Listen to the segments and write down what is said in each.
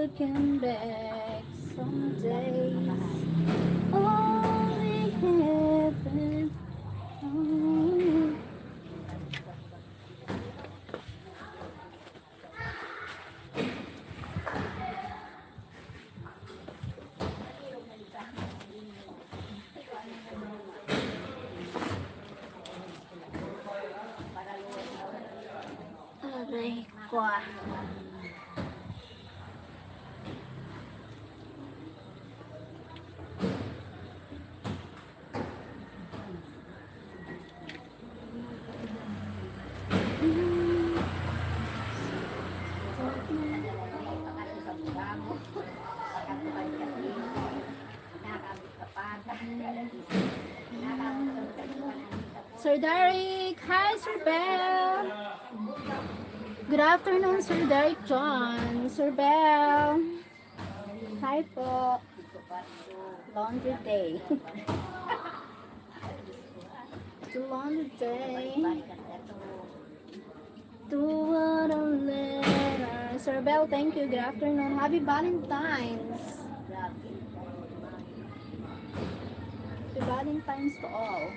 looking back some days. Only heaven. Oh. Aray ko. Sir Derek, hi Sir Bell. Good afternoon, Sir Derek John. Sir Bell. Hi po. Laundry day. It's a laundry day. To what a letter. Sir Bell, thank you. Good afternoon. Happy Valentine's. Happy Valentine's to all.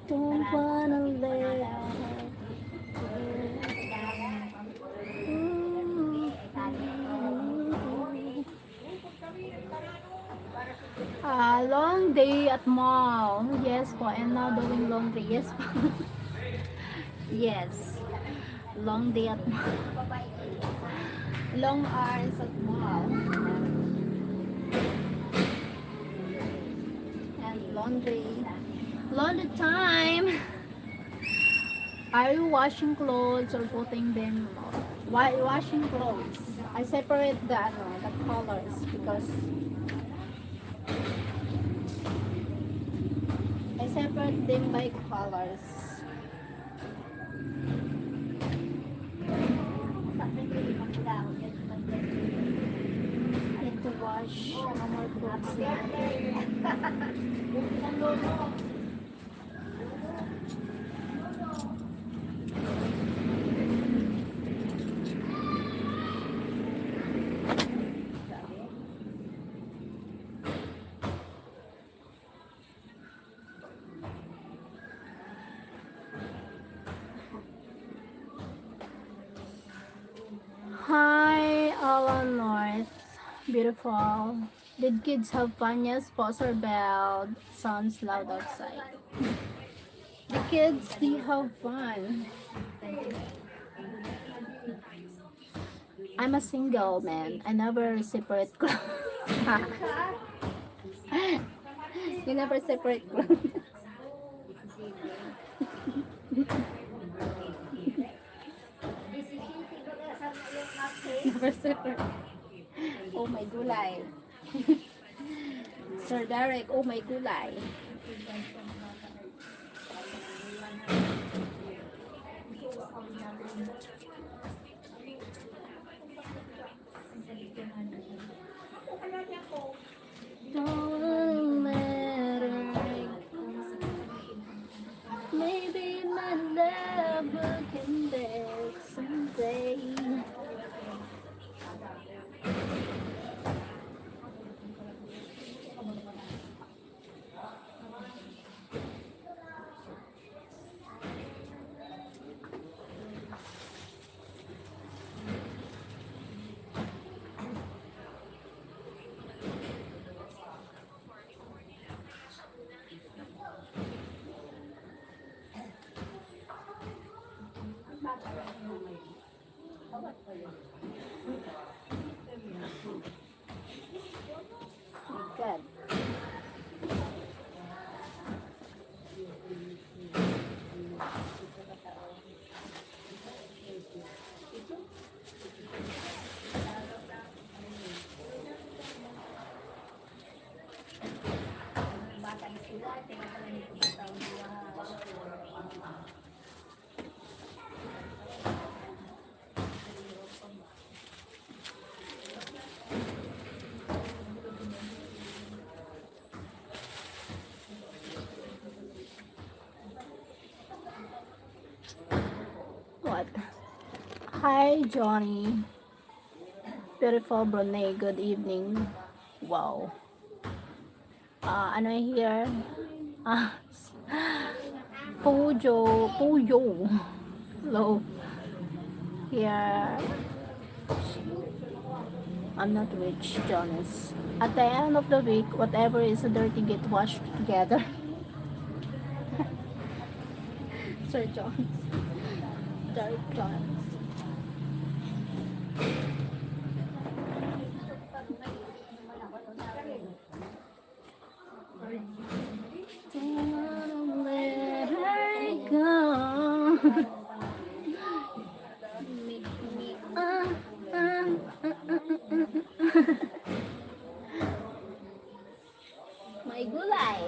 Don't wanna let long day at mall. Yes po, and now doing laundry. Yes po. Yes. Long day at mall. Long hours at mall. And laundry. Laundry time. Are you washing clothes or putting them? Why washing clothes? I separate the colors because I separate them by colors. Need to wash no more clothes. Hi, Alan North. Beautiful. Did kids have fun? Yes, Sir Bell. Sounds loud outside. The kids, they have fun. I'm a single man. I never separate clothes. You never separate clothes. Never separate. Oh my gulay. Sir Derek, oh my gulay. Don't let her go. Maybe my love will come back someday. Good. Hi, Johnny. Beautiful Brunei, good evening. Wow. Ano here? Ah, Puyo. Hello. Here. I'm not rich, Jonas. At the end of the week, whatever is dirty get washed together. Sir John. Sir John. Don't let her go. May gulay.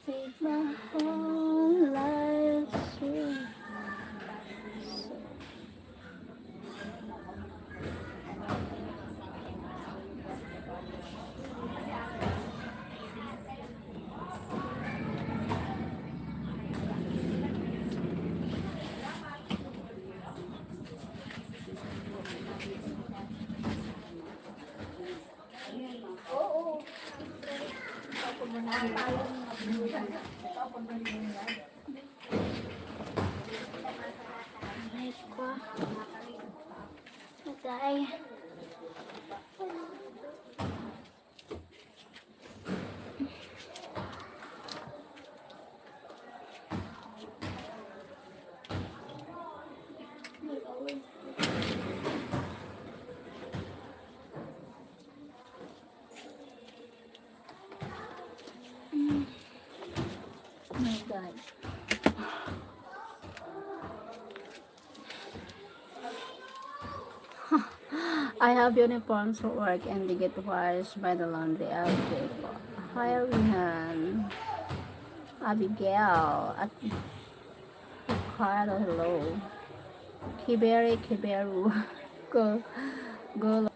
Take my whole life through. Okay. Oh my God. I have uniforms for work and they get washed by the laundry outfit. Hi, Rihan. Abigail. At Ricardo, hello. Kiberu. Go. Go.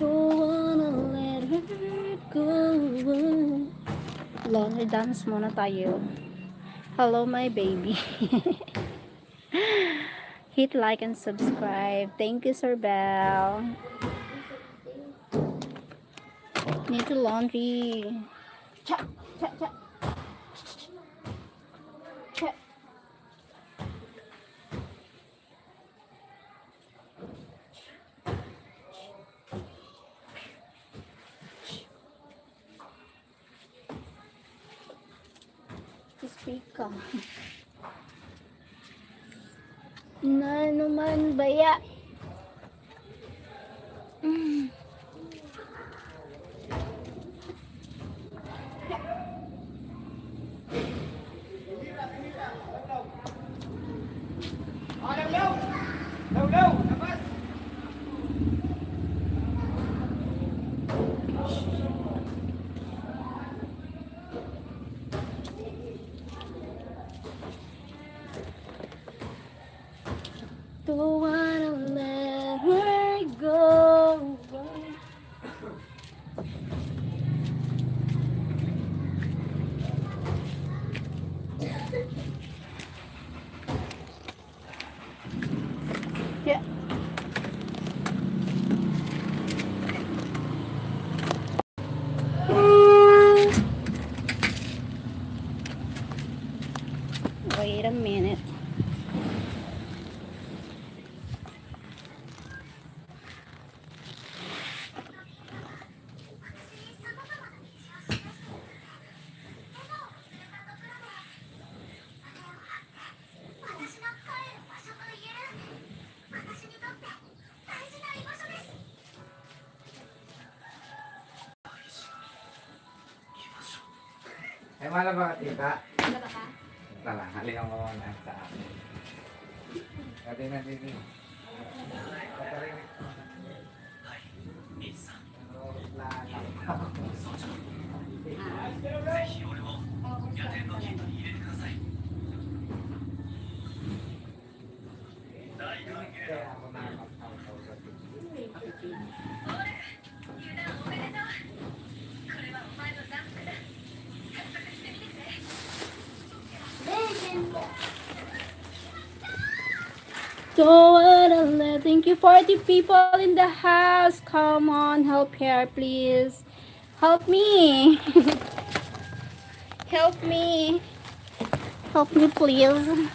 Don't wanna let her go. Laundry dance muna tayo. Hello, my baby. Hit like and subscribe. Thank you, Sir Bell. Need to laundry. Cha, cha, cha. Cha. Speak ka. Na naman baya. Don't wanna let her go. Ay, mahal ba ka, tita? Ano ba ka? Tala, halika mo na sa akin. Kati na dito. Katarinig ko. Kaya ako na magtaw-taw sa Thank you for the people in the house. Come on, help here, please. Help me. Help me. Help me, please.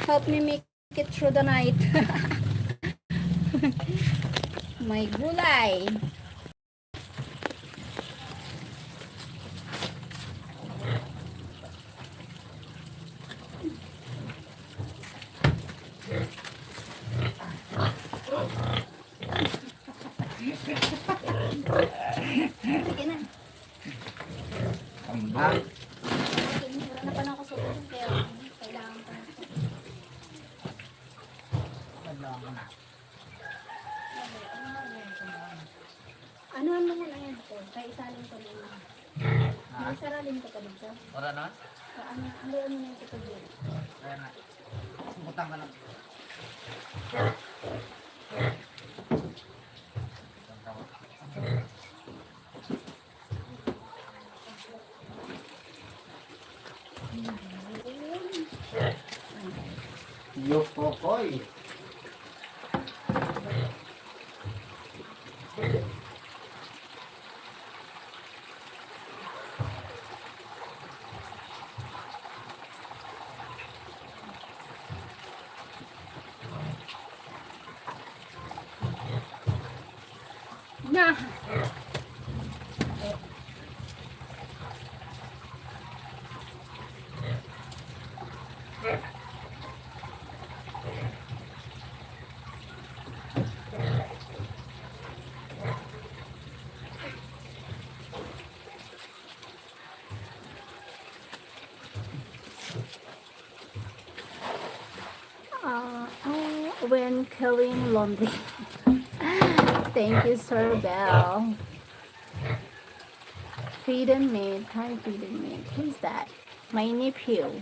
Help me make it through the night. My gulay. Sige na. Ambang. Wala na pa na ako sa ulo, kaya kailangan ko na. Ano ang mga na yan po? Kaya isalin ko na lang. May saralin ko pa dito. Wala na? Ano na yung ito dito? Kaya na. Butang ka lang. Yokokoy. Na! When killing laundry. Thank you, Sir Bell. Freedom Mate. Hi, Freedom Mate. Who's that? My nephew.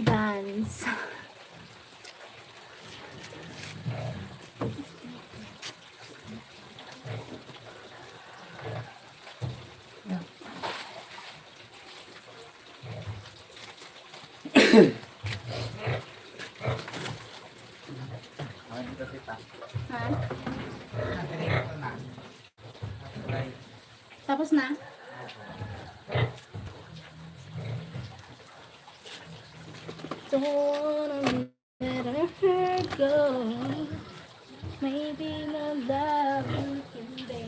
Dance. Ha? Tapos na? Don't let her go. Maybe the love you can be.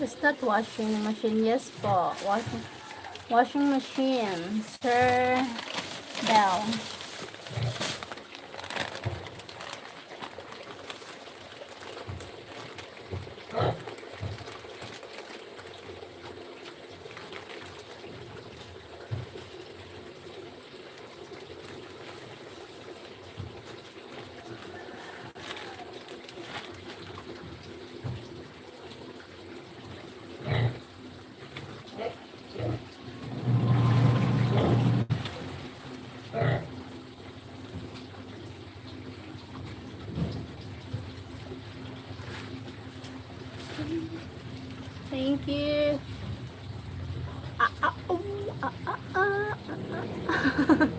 Is that washing machine? Yes po. Washing machine. Sir Bell. Thank you. Ah, ah, ooh, ah, ah, ah, ah, ah.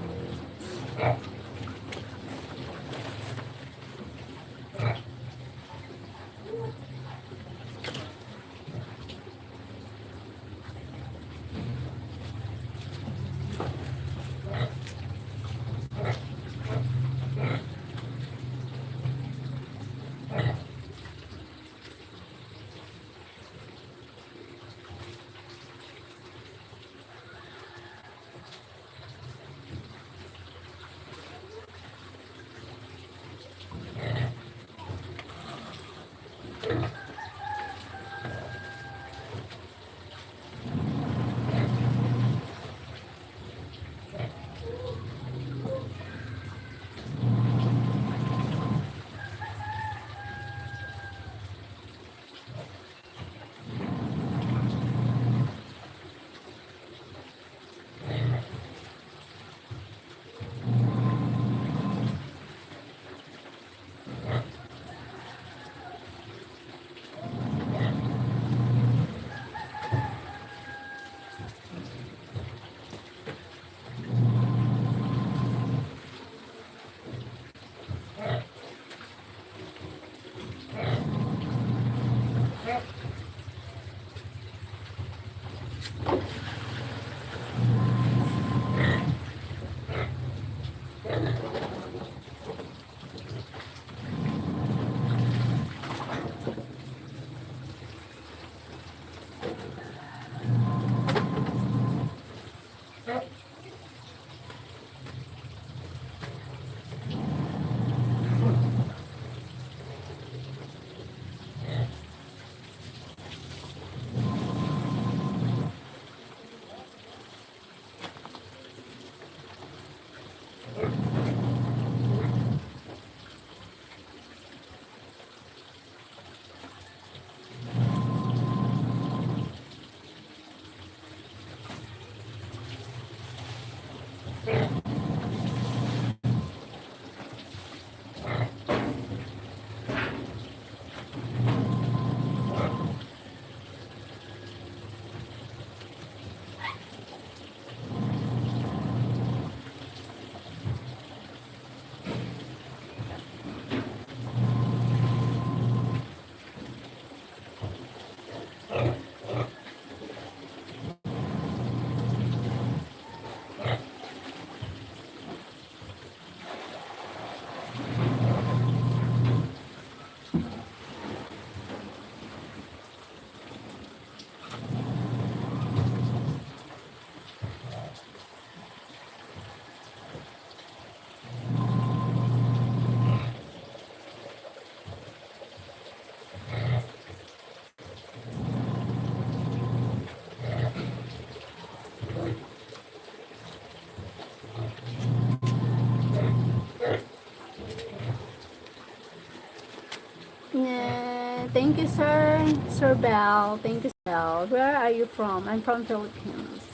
Yeah, thank you, sir. Sir Bell. Thank you, Sir Bell. Where are you from? I'm from Philippines.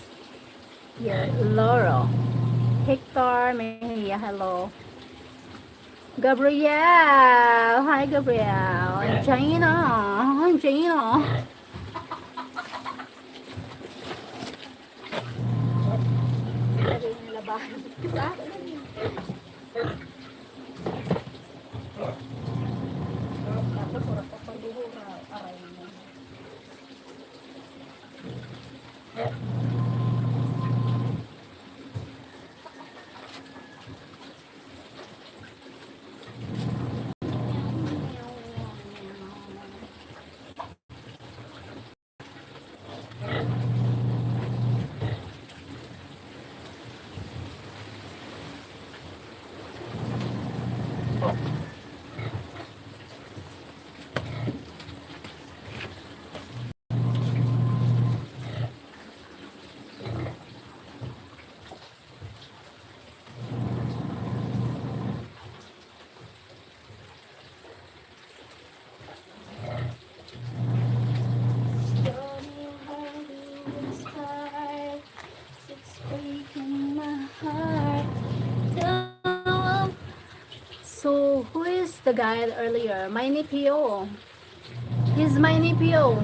Here, Laurel. Hector, Maria, hello. Gabrielle. Hi, Gabrielle. And Gina. Hi, Gina. the guy earlier. My nephew. He's my nephew.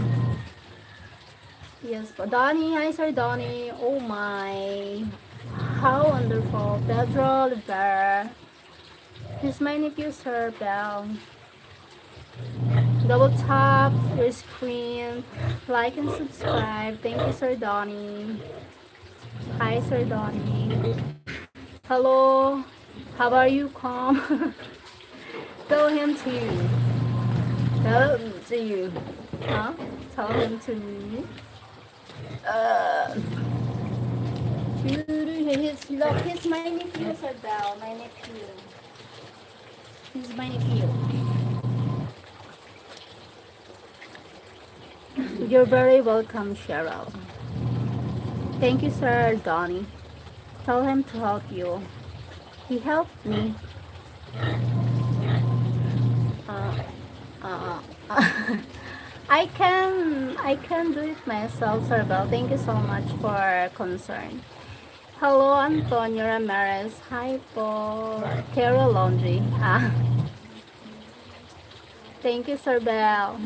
Yes, but Donnie, hi Sir Donnie. Oh my. How wonderful. Pedro Rivera. He's my nephew, Sir Bell. Double tap your screen. Like and subscribe. Thank you, Sir Donnie. Hi, Sir Donnie. Hello. How are you? Calm. Tell him to you. Tell him to you. Huh? Tell him to me. Uh, he's my nephew, Sir Bell. My nephew. He's my nephew. You're very welcome, Cheryl. Thank you, Sir Donnie. Tell him to help you. He helped me. Uh, uh, I can do it myself, Sir Bell. Thank you so much for concern. Hello, Antonio Ramirez. Hi po. Carol Laundry. Ah. Thank you, Sir Bell.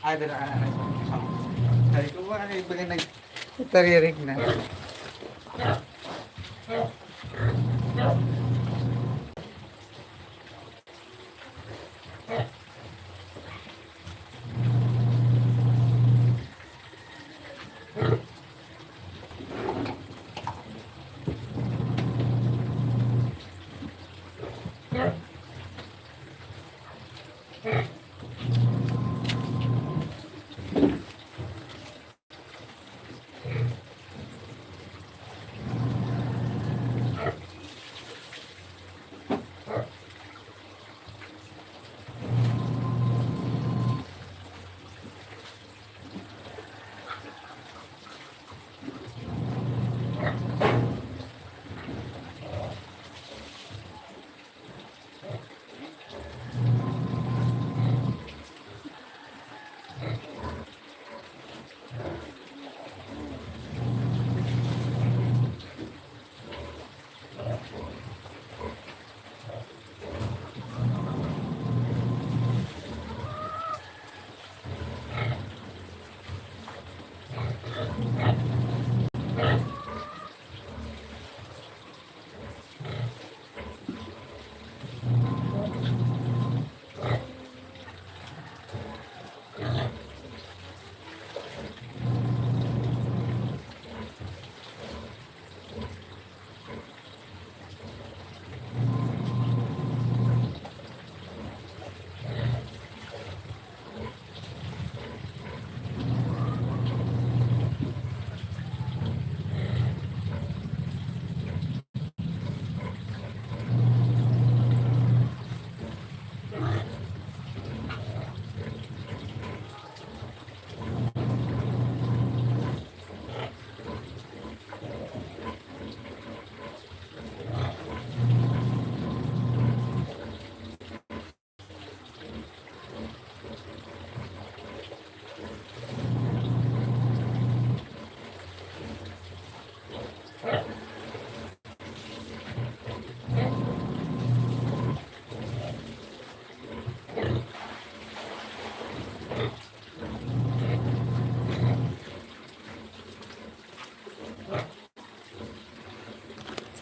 Ay, dala ka na. Sabi ko ba, ano yung bagay nag-taririk na?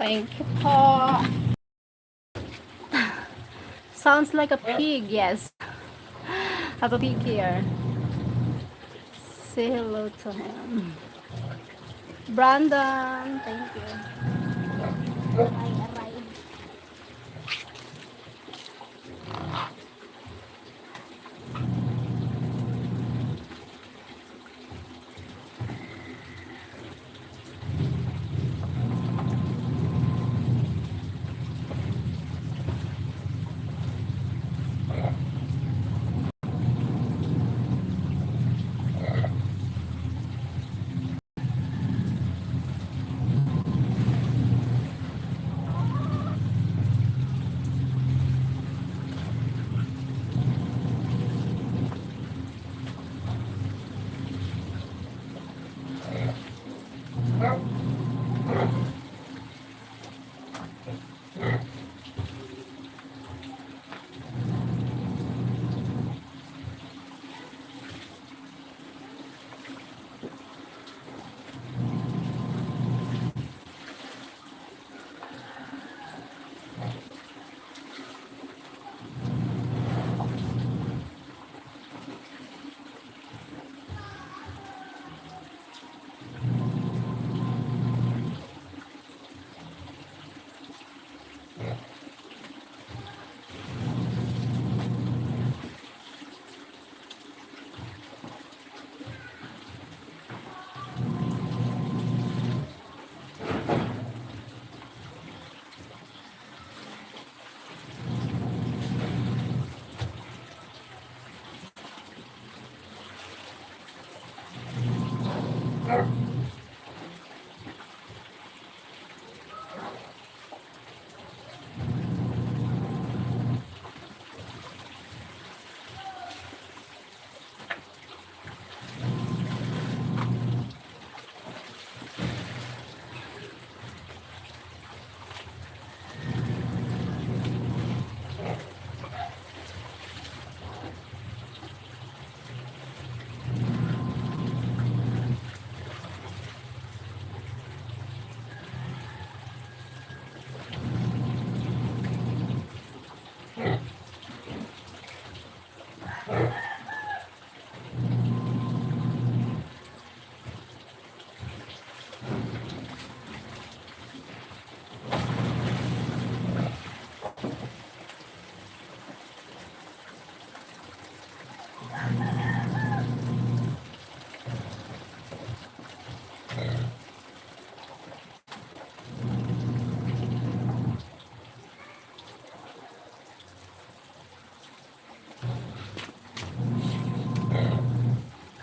Thank you po. Sounds like a pig, yes. Have a pig here. Say hello to him. Brandon, thank you. Aray, aray.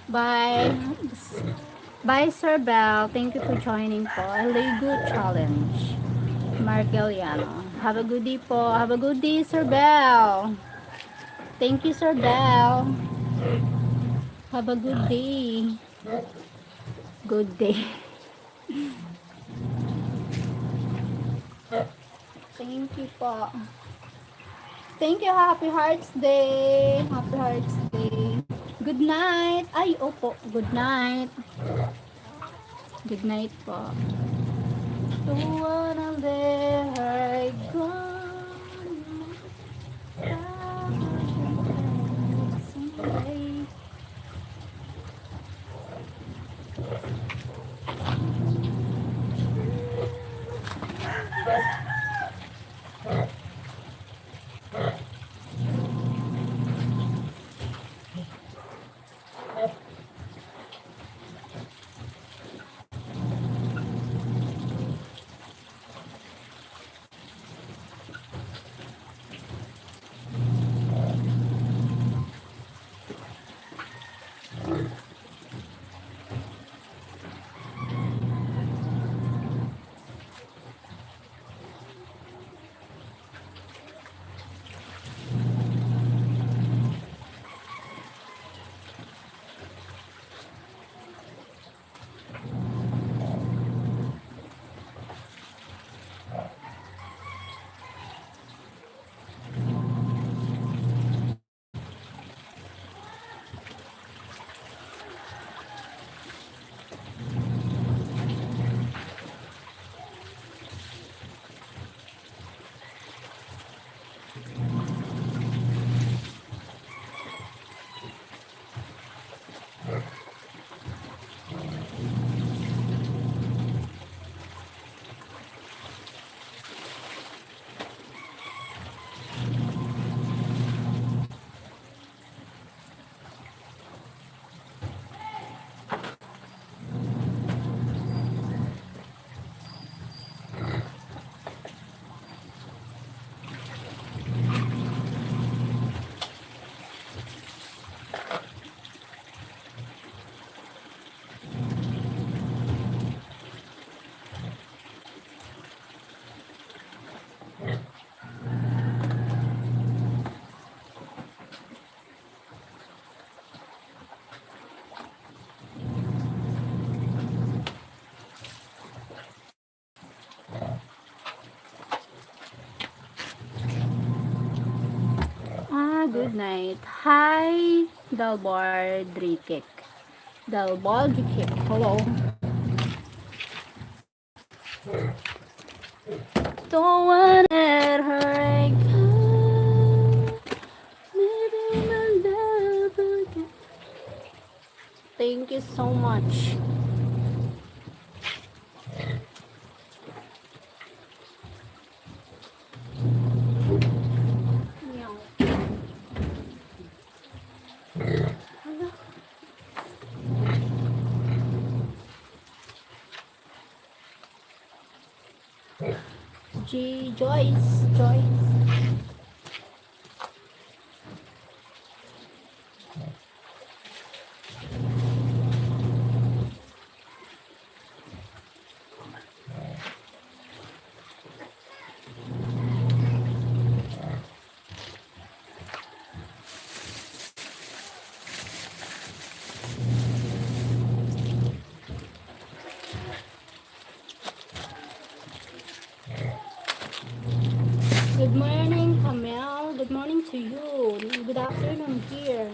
Bye. Bye, Sir Bell. Thank you for joining po. Lego Challenge. Mark Galiano. Have a good day po. Have a good day, Sir Bell. Thank you, Sir Bell. Have a good day. Good day. Thank you po. Thank you. Happy Hearts Day. Happy Hearts Day. Good night. Ay, opo. Good night. Good night po. Don't wanna let her go. Someday. Good night. Hi, Dalbar Drikik. Dalbar Drikik. Hello. Don't wanna let her go. Maybe my love again. Thank you so much. Joyce. Good morning, Kamel. Good morning to you. Good afternoon here.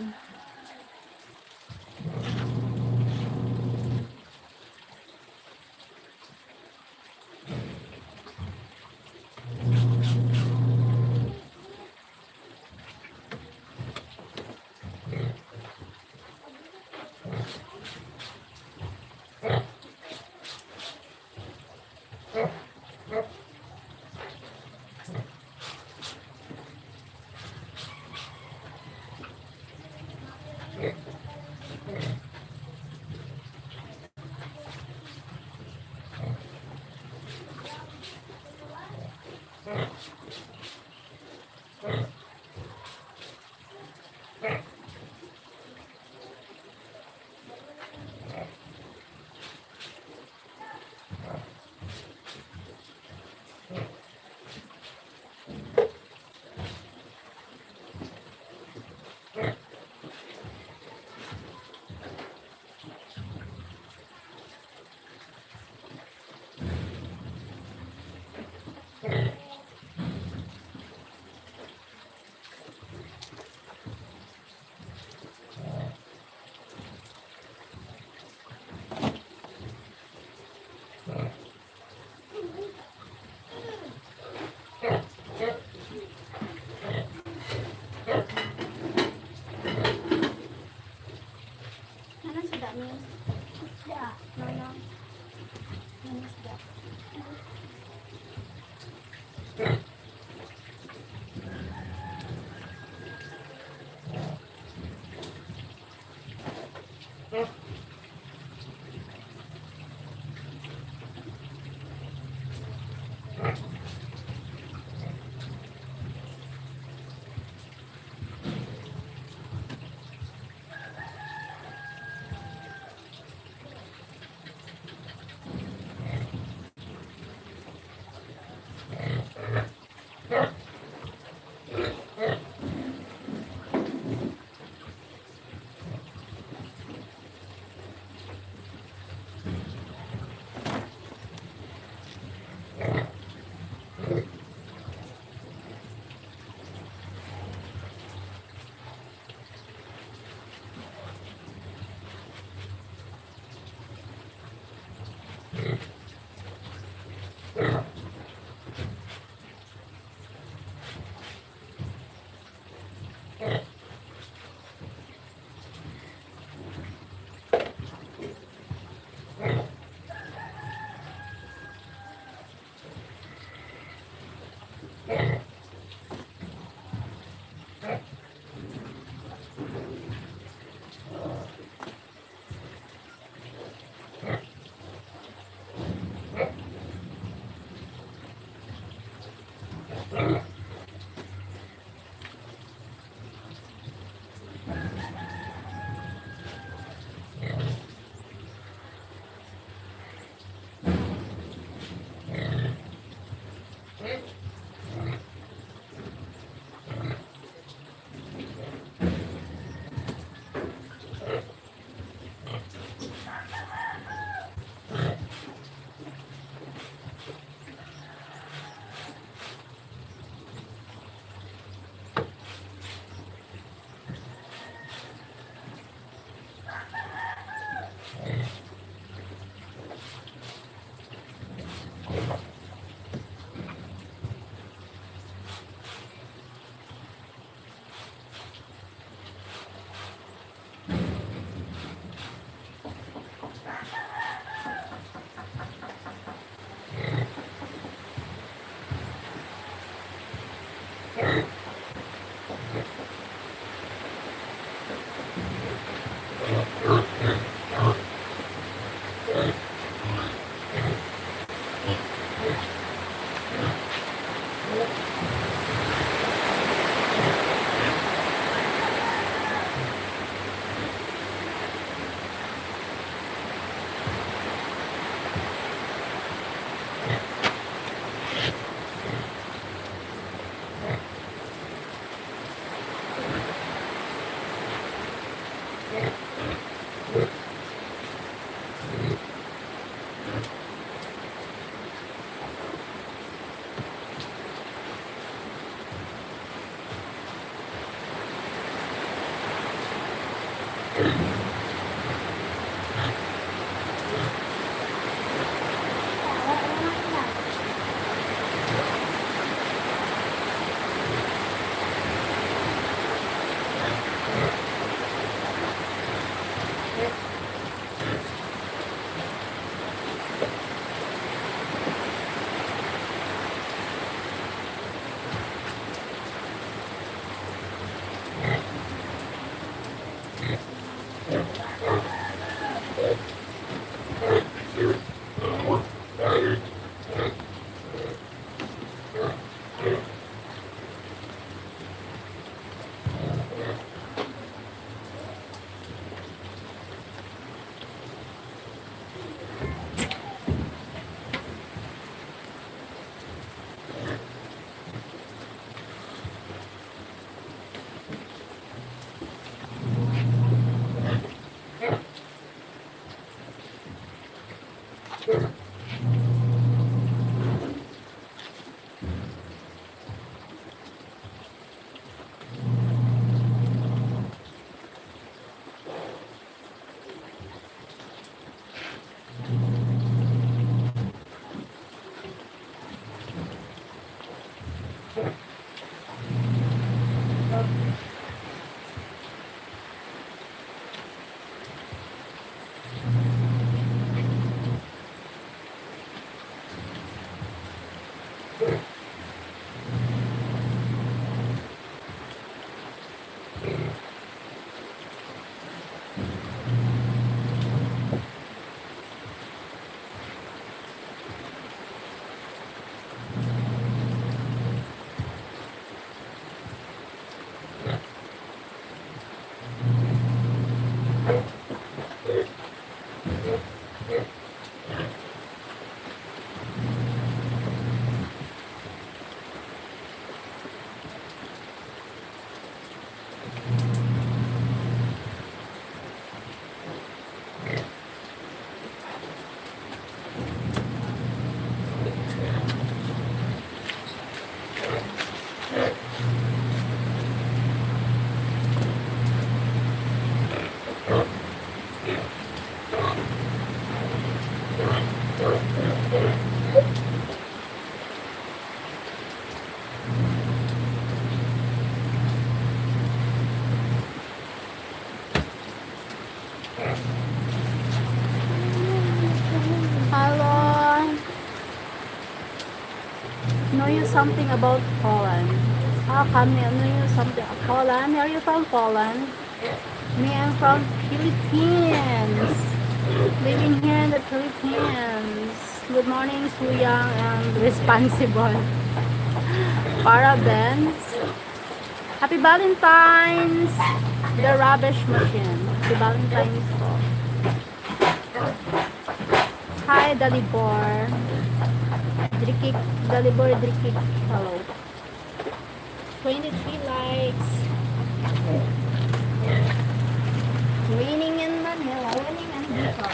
Ano sa dami? Isda. No, no. Ano isda? Hello. Know you something about Poland? Ah, come here. Know you something about Poland? Are you from Poland? Me, I'm from Philippines. Living here in the Philippines. Good morning, so young and responsible. Parabens. Happy Valentine's. The rubbish machine. Happy Valentine's po. Hi, Dalibor. Drikik. Dalibor Drikik. Hello. 23 likes. Raining in Manila. Raining in Bicol.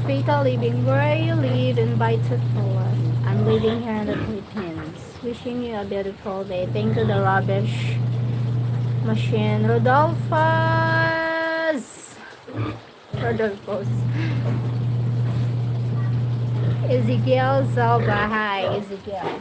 Fatal living. Where you live? Invited for. I'm living here in the Philippines. Wishing you a beautiful day. Thank you, the rubbish machine. Rodolphus. Rodolphus. Ezekiel Zalba. Hi, Ezekiel.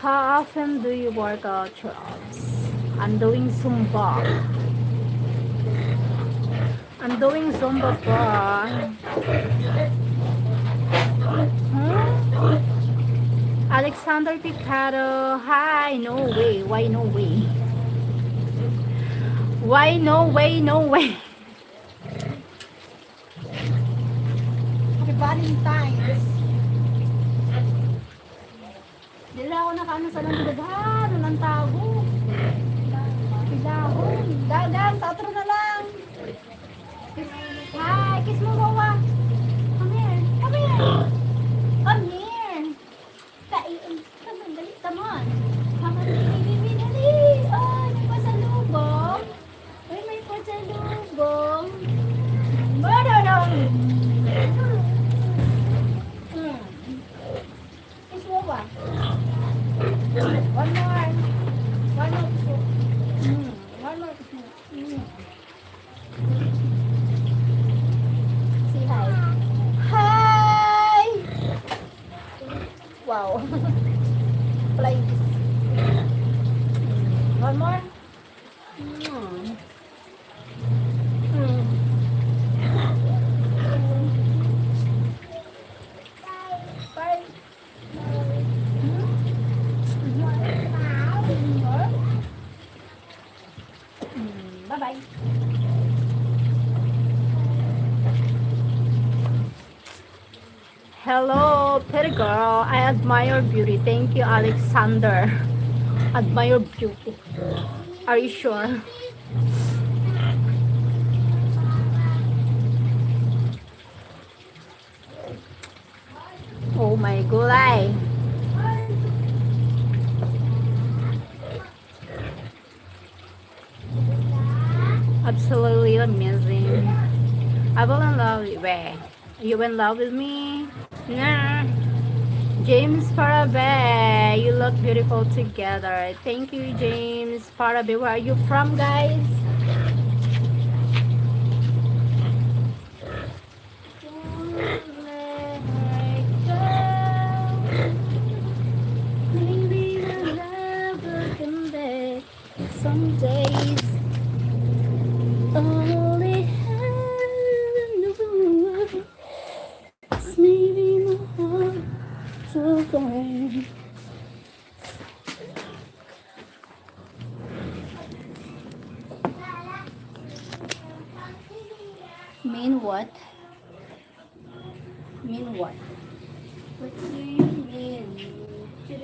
How often do you work out your abs? I'm doing Zumba. I'm doing Zumba pa. Huh? Alexander Picado. Hi, no way. Why no way? Why no way, no way? Happy Valentine. Dila ako nakaano sa lang daghan, ng tago. Bilahon. Dagan, tatro na lang. Hi, kiss mo, Wawa. Come here. Come here. Come here. Come on, dali, come on. Come on, baby, dali. Ay, may pasalubong. Ay, may pasalubong. Mararong. Kiss mo ba? One more. One more. One more. Say hi. Hi! Wow. Fly this. One more. Bye. Bye-bye. Hello, pretty girl. I admire beauty. Thank you, Alexander. Admire beauty. Are you sure? Oh my gulay. Absolutely amazing. I will in love with you. You in love with me? Nah. James Parabe, you look beautiful together. Thank you, James Parabe. Where are you from, guys? Maybe we'll never come back. Some days only heaven in the world. Maybe my heart to burn. Mean what? Mean what? What do you mean? What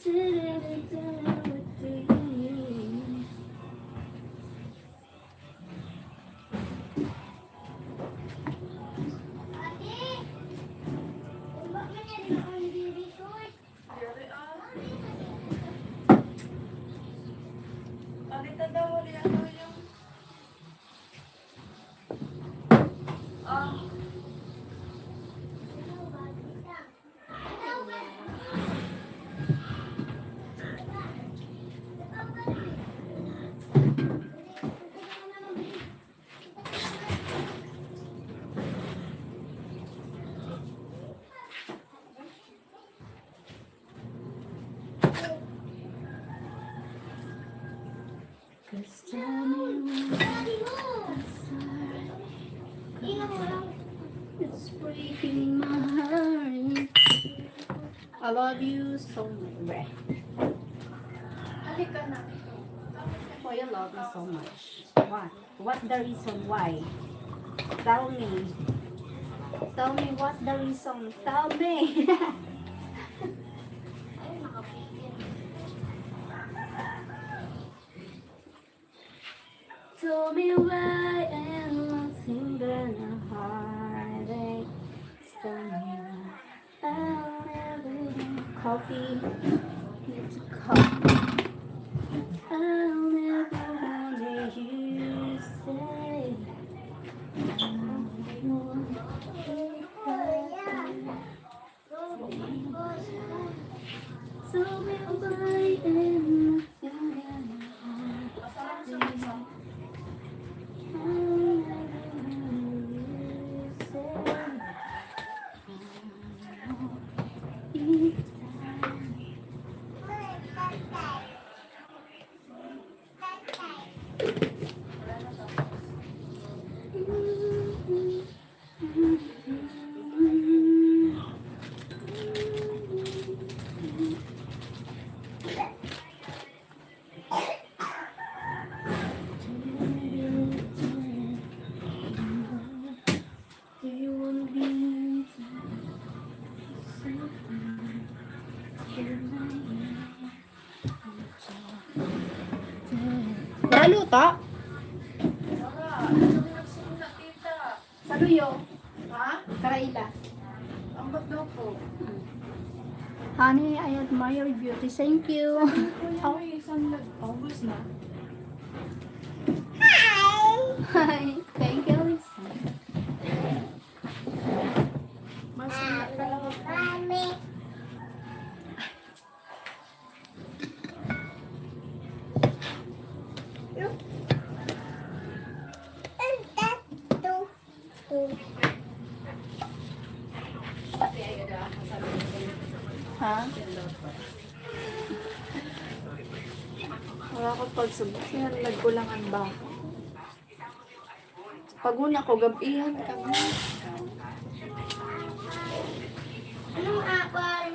do you mean? It's It's breaking my heart. I love you so much. Halika na. Why you love me so much? What? What the reason why? Tell me. Tell me what the reason. Tell me. Tell me why and nothing but a heartache. Tell me why I'll never coffee. Need to coffee. I'll never wonder you say. Tell me why and nothing but a heartache. Naluto? Nagsimula, tita. Saluyo. Ha? Karaila. Ang daw po. Honey, I admire your beauty. Thank you. Kuya, may isang nag-august na. Hi. Thank you, Lisa. Masaya ka lang ako. Ha? Wala ko pagsubok. Siya nagkulangan ba? Paguna ko, gabihan ka mo. Anong apple?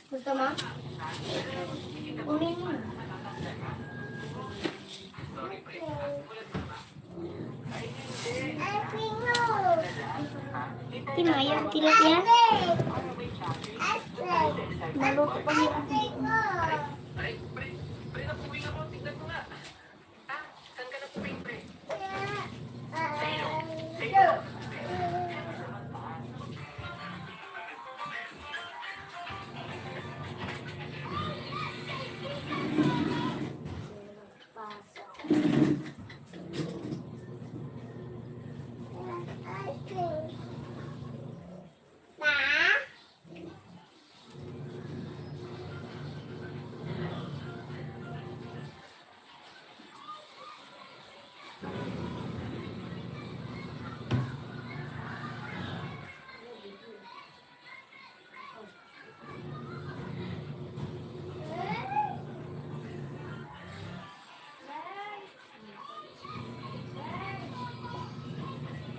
Gusto mo? Unin mo. Timaya, tilapia. Naluto pa niya.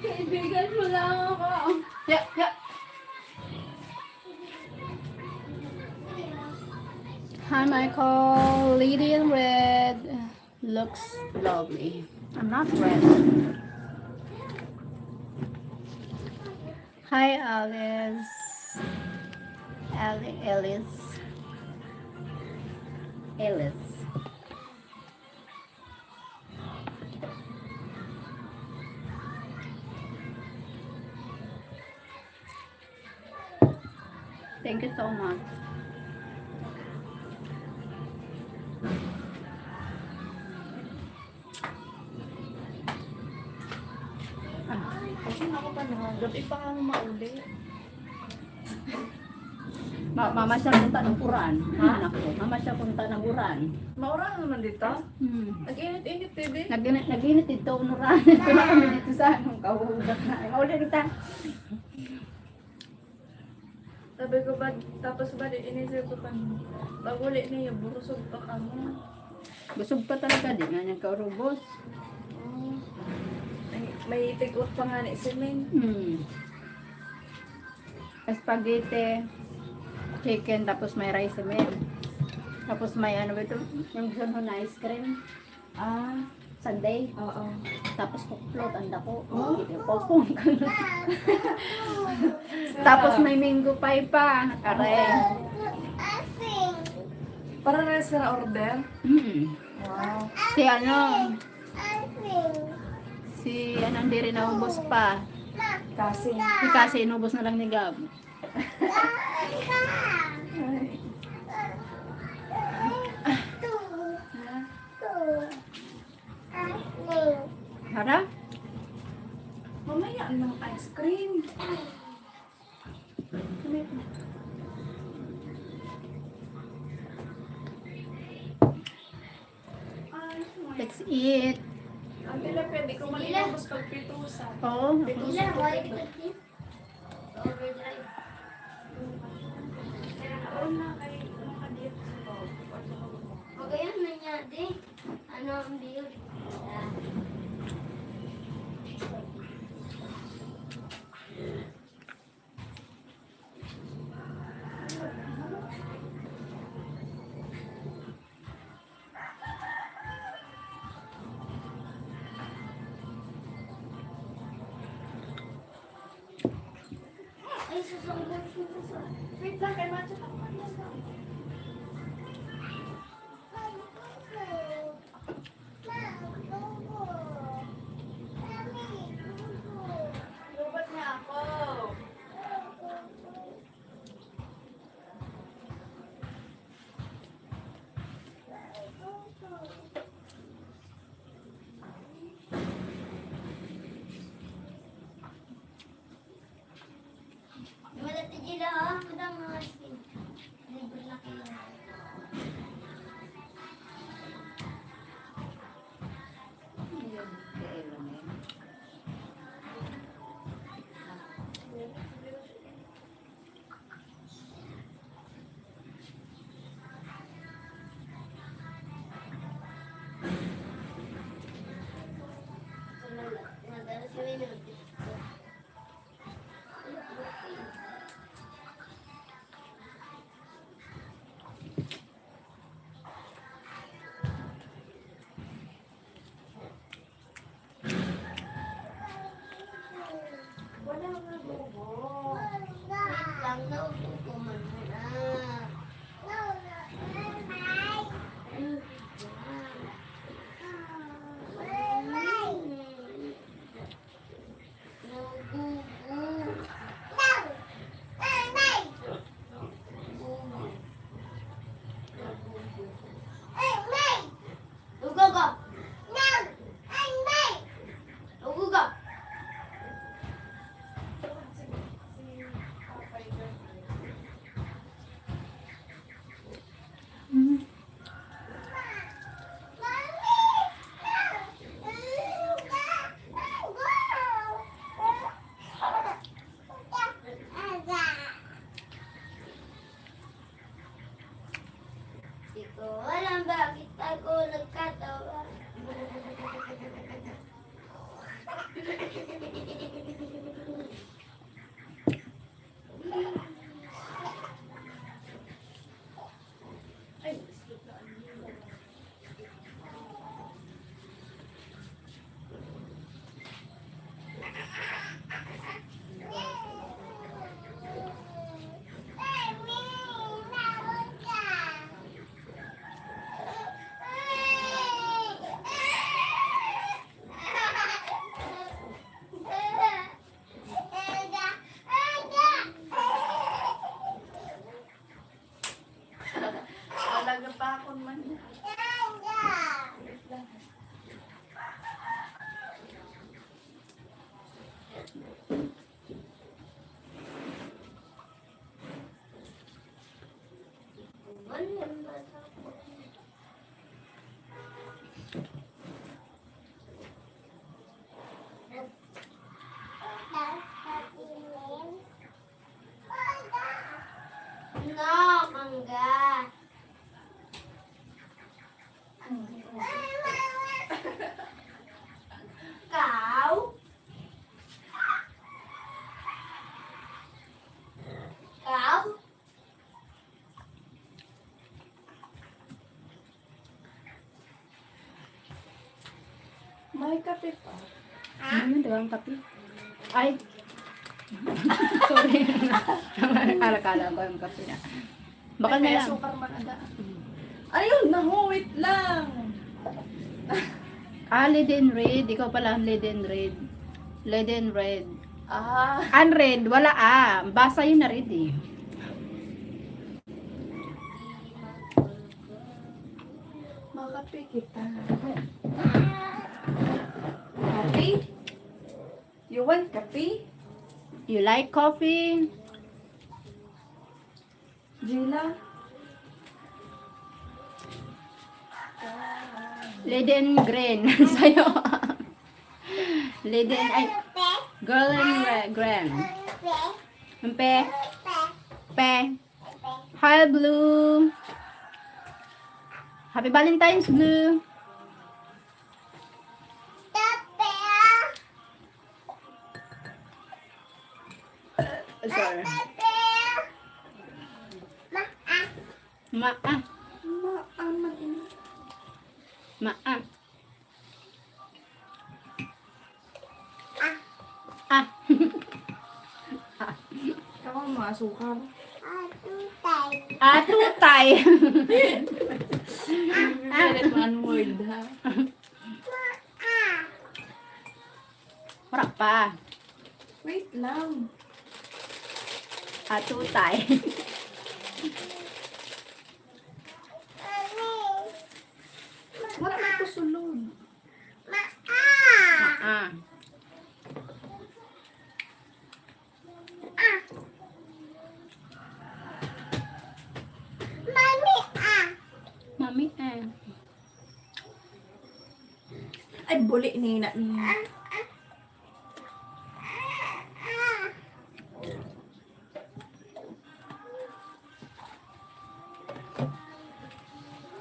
Kaibigan mo lang ako. Yeah, yeah. Hi, Michael. Lady in red looks lovely. I'm not red. Hi, Alice. Alice. Alice. Thank you so much. Kasi ako pa na, gabi pa nga mauli. Mama siya punta ng uran. Anak ko. Mama siya punta ng uran. Maura naman dito. Hmm. Nag-init-init, baby. Naginit dito unuran. Wala kami dito sa anong kahugat na. Mauli kita. Sabi ko ba, tapos ba, inisip ko pa, pag uli niya, burusog pa ka mo. Busog pa talaga. Di nga niyang kaurubos. Oh. Ay, may tigot pa nga ni Siling. Spaghetti, chicken, tapos may rice men. Tapos may ano ba ito? Yung gusto mo na ice cream. Sunday. Oo. Tapos kuklot, anda ko. Hindi ko pong. Tapos may mango pie pa. Aray. Para na sa order? Wow. Si ano? Si ano, hindi rin naubos pa. Kasi. Kasi inubos na lang ni Gab. Hara? Mamaya ng ice cream. Let's eat. Ang tila pwede ko malinabos pagpitusan. Oo. Ilan, why did you overdrive? Oo na kayo nakadito sa Magayon na niya, di. Ano ang bill? Ay, sasanggal siya. Wait lang, kay Macho ako. Lubat niya ako. Malati jila, ha? Madang mga skin. Libre na kayo. Madalas yung minute. Wala nga bobo. Wait lang, naututuman mo na. Di ko alam bakit ako nagkatawa. Talaga pa ako man. No, mangga. Kau? May kape pa. Ano yun, dagang kape? Ay! Sorry. Akala ko yung kape na. Baka na May lang. asukar man ada. Ayun na ho, wait lang. Lead and red. Ikaw pala ang lead and red. Lead and red. Ah, Unread, wala Basa yun na red eh. makape kita. Kape? You want kape? You like coffee? Gila? Lead and green. Sa'yo. Lead and, ay, girl and green. Pe. Pe. Hi, blue. Happy Valentine's, blue. Sorry. Ma-ah. Maaman ini. Ma-ah. Ah. Kamu mga asukar. Tutay. Galit one word ha. Harap pa. Wait lang. Tutay. Wala na ito sulod. Ah. Mami Ay, buli ni na niya.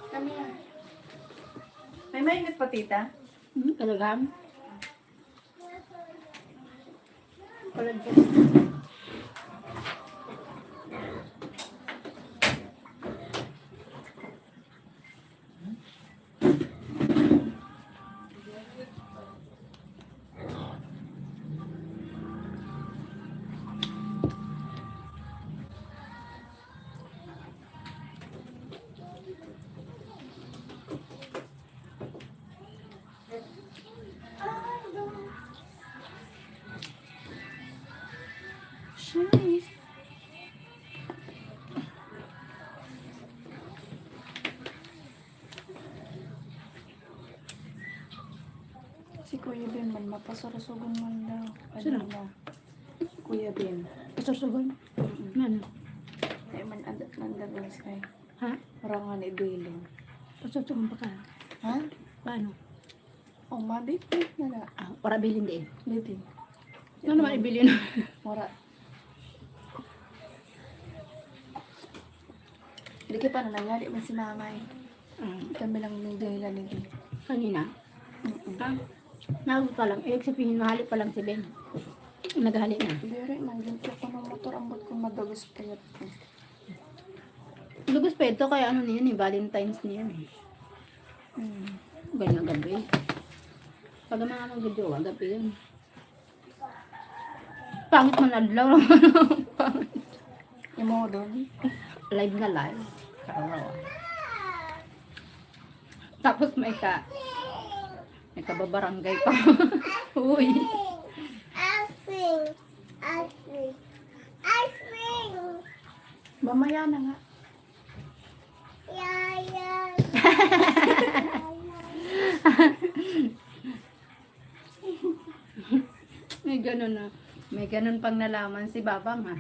Kami na. May mainit pa, tita? Kalagam. Kalagam. Cheese. Si Kuya Ben man, mapasarasugon man daw. Sino? na? Kuya Ben. Pasursugon. Ano? Ay man, adat man daw kay. Ha? Marangan ibilin. Pasursugon pa ka. Ha? Paano? Oh, mabit na na. Para bilhin din. Dito. Ano naman ibilhin? Mura. Hindi ka pa na nangyari man si mamay. Kami lang ng dahilan nito. Kanina? Nagot pa lang. Ibig sabihin, mahali pa lang si Ben. Naghali na. Dere, nandiyan ko ng motor. Ambot ko madagos pa yun. Lugos pa ito, kaya ano niyan eh, Valentine's niyan eh. Ganyan gabi. Pag ang mga mag-jowa, gabi yun. Pangit man adlaw. Yung mo doon. Live na live. Sa araw. Tapos may kababarangay pa. Uy. Mamaya na nga. May ganun na. May ganun pang nalaman si Babang ha.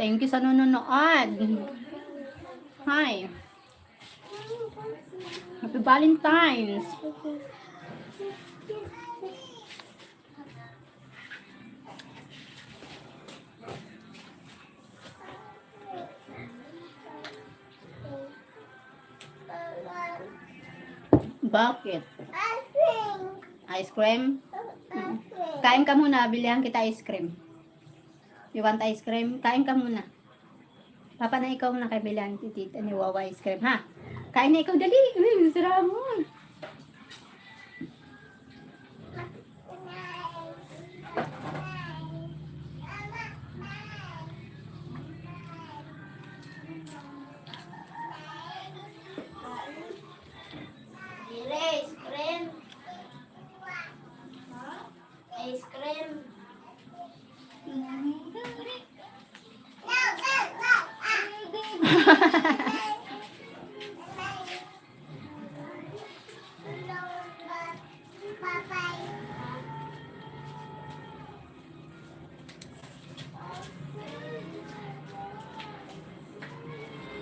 Thank you sa nanonood. Hi. Happy Valentine's. Bakit? Ice cream? Kain ka muna, bilihan kita ice cream. You want ice cream? Kain ka muna. Papa na ikaw na kay bilihan tita ni Wawa ice cream, ha? Kain na ikaw, dali. Sarap mo. Ice cream. Ice cream.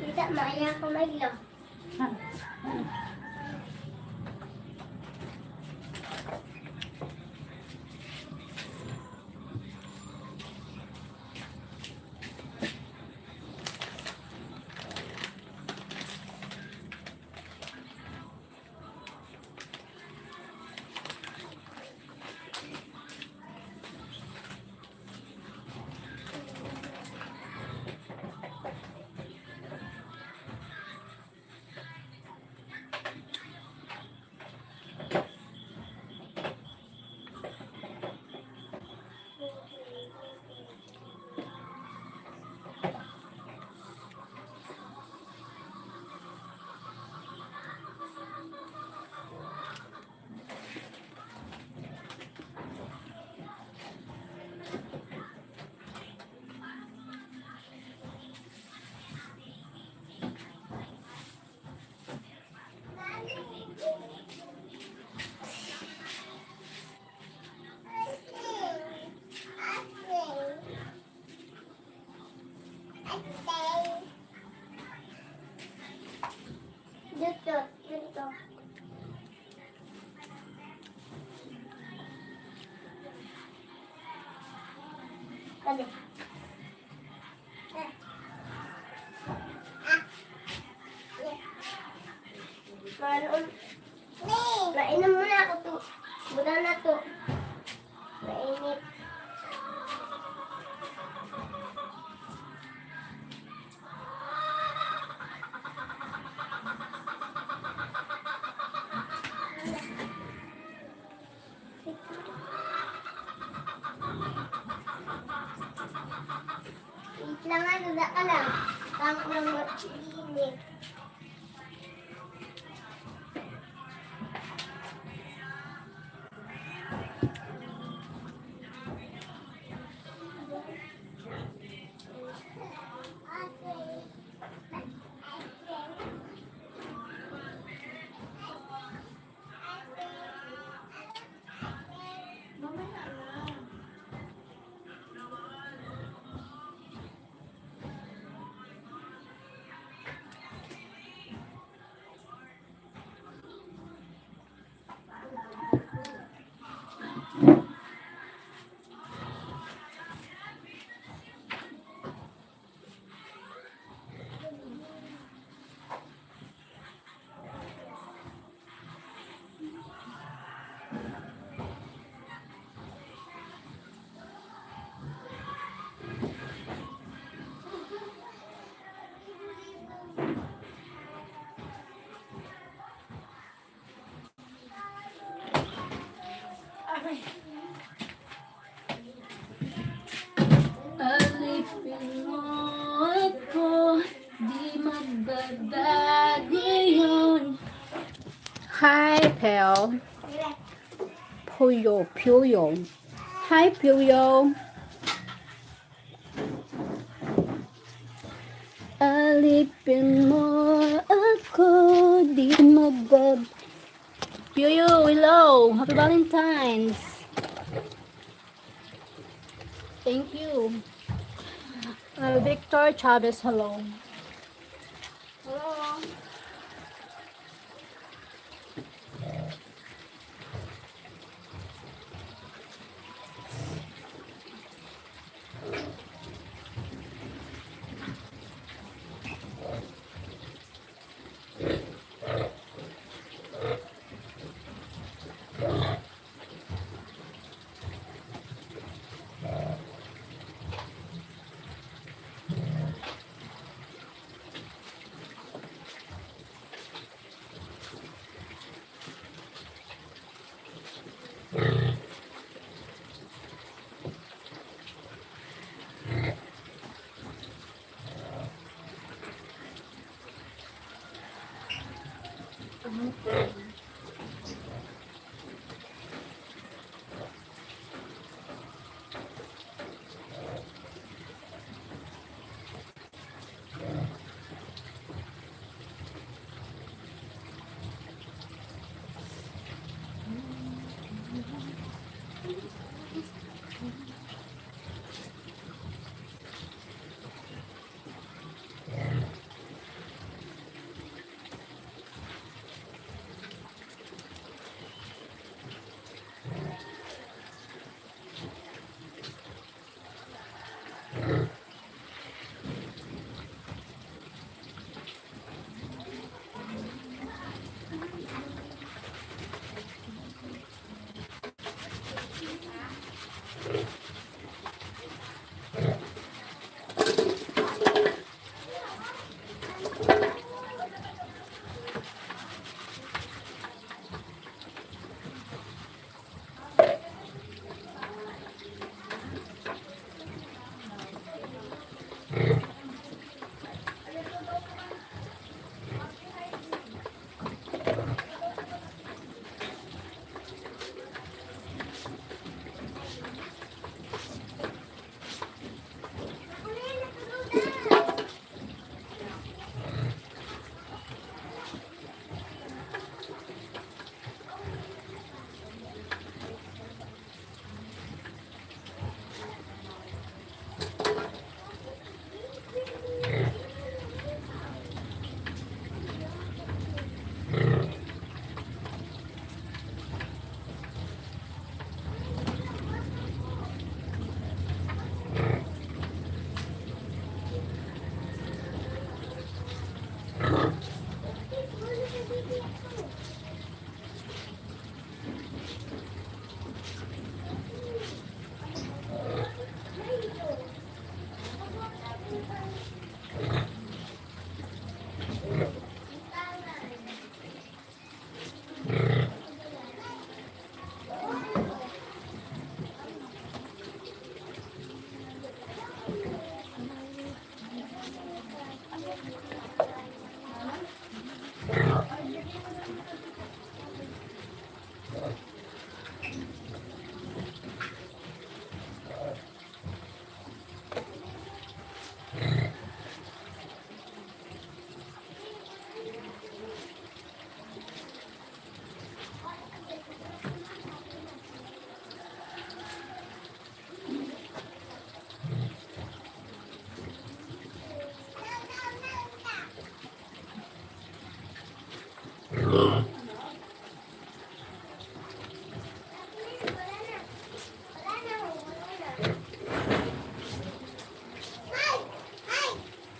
Kita maya ko maglo. Dito, dito. Tabi. Maroon. Mainom muna ako to. Buda na to. Mainit. Wait lang nga, duda ka lang. Tama lang mag-init. Alipin mo ako, di magbabago yun. Hi, Pel. Puyo, Puyo. Hi, Puyo. Alipin mo ako, di magbabago. Puyo, hello. Happy Valentine's. Thank you. Victor Chavez, hello. Hello.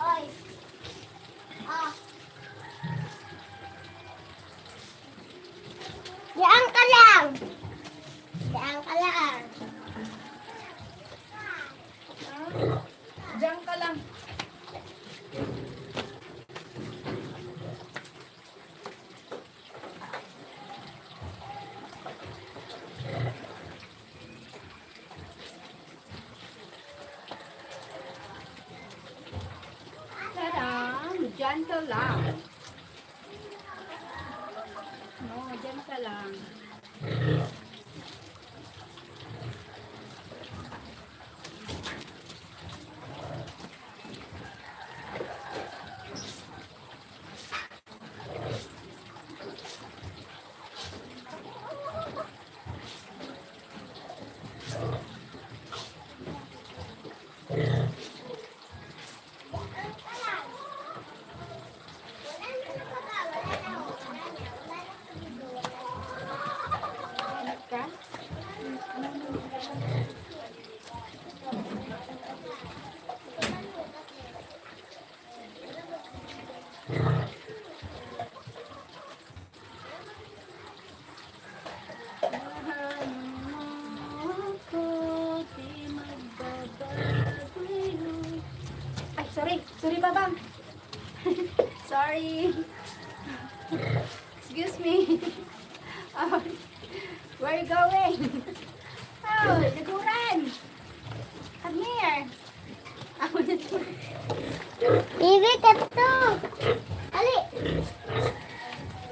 Oy. Ah. Diyan ka lang. Diyan ka lang. Diyan ka lang. Tadam! Diyan ka lang. No, diyan ka lang. Sorry, babang. Sorry. Excuse me. Oh, where are you going? Oh, naguran. Come here. Ako na to. Bibi, kato. Ali.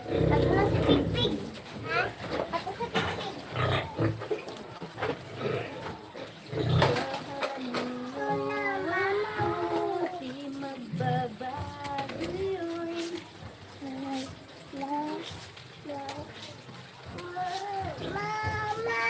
Kato na si Pigpig. Ha? Kato sa Pigpig. Di magbabago yun. Mama.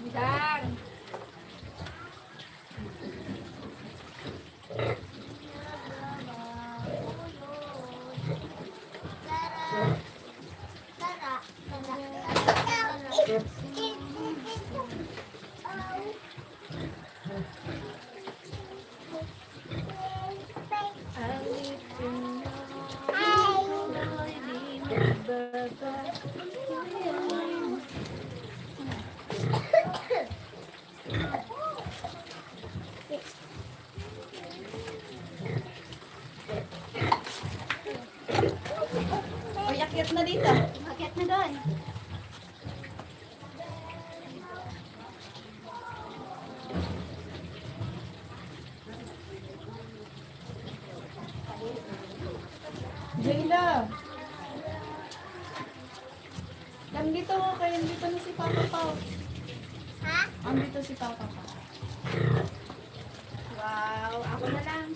Dang. Uy, akyat na dito. Akyat na doon. Jayla. Nandito ko kayo. Nandito na si Papa Pao. Ha? Andito si Papa Pao. Wow, ako na lang.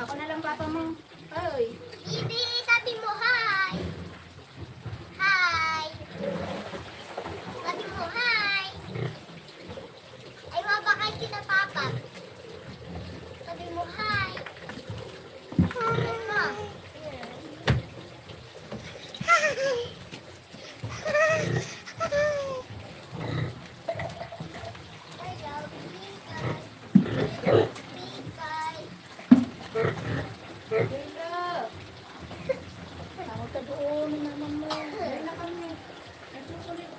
Ako na lang papa mo. Hoy. Bibi, sabi mo hi. Hi. Sabi mo hi. Ay, mabakal kita, Papa. Sabi mo hi. Sabi mo. Jayla. Tawag ka doon. Naman mo. Jayla kami. Ito ulit.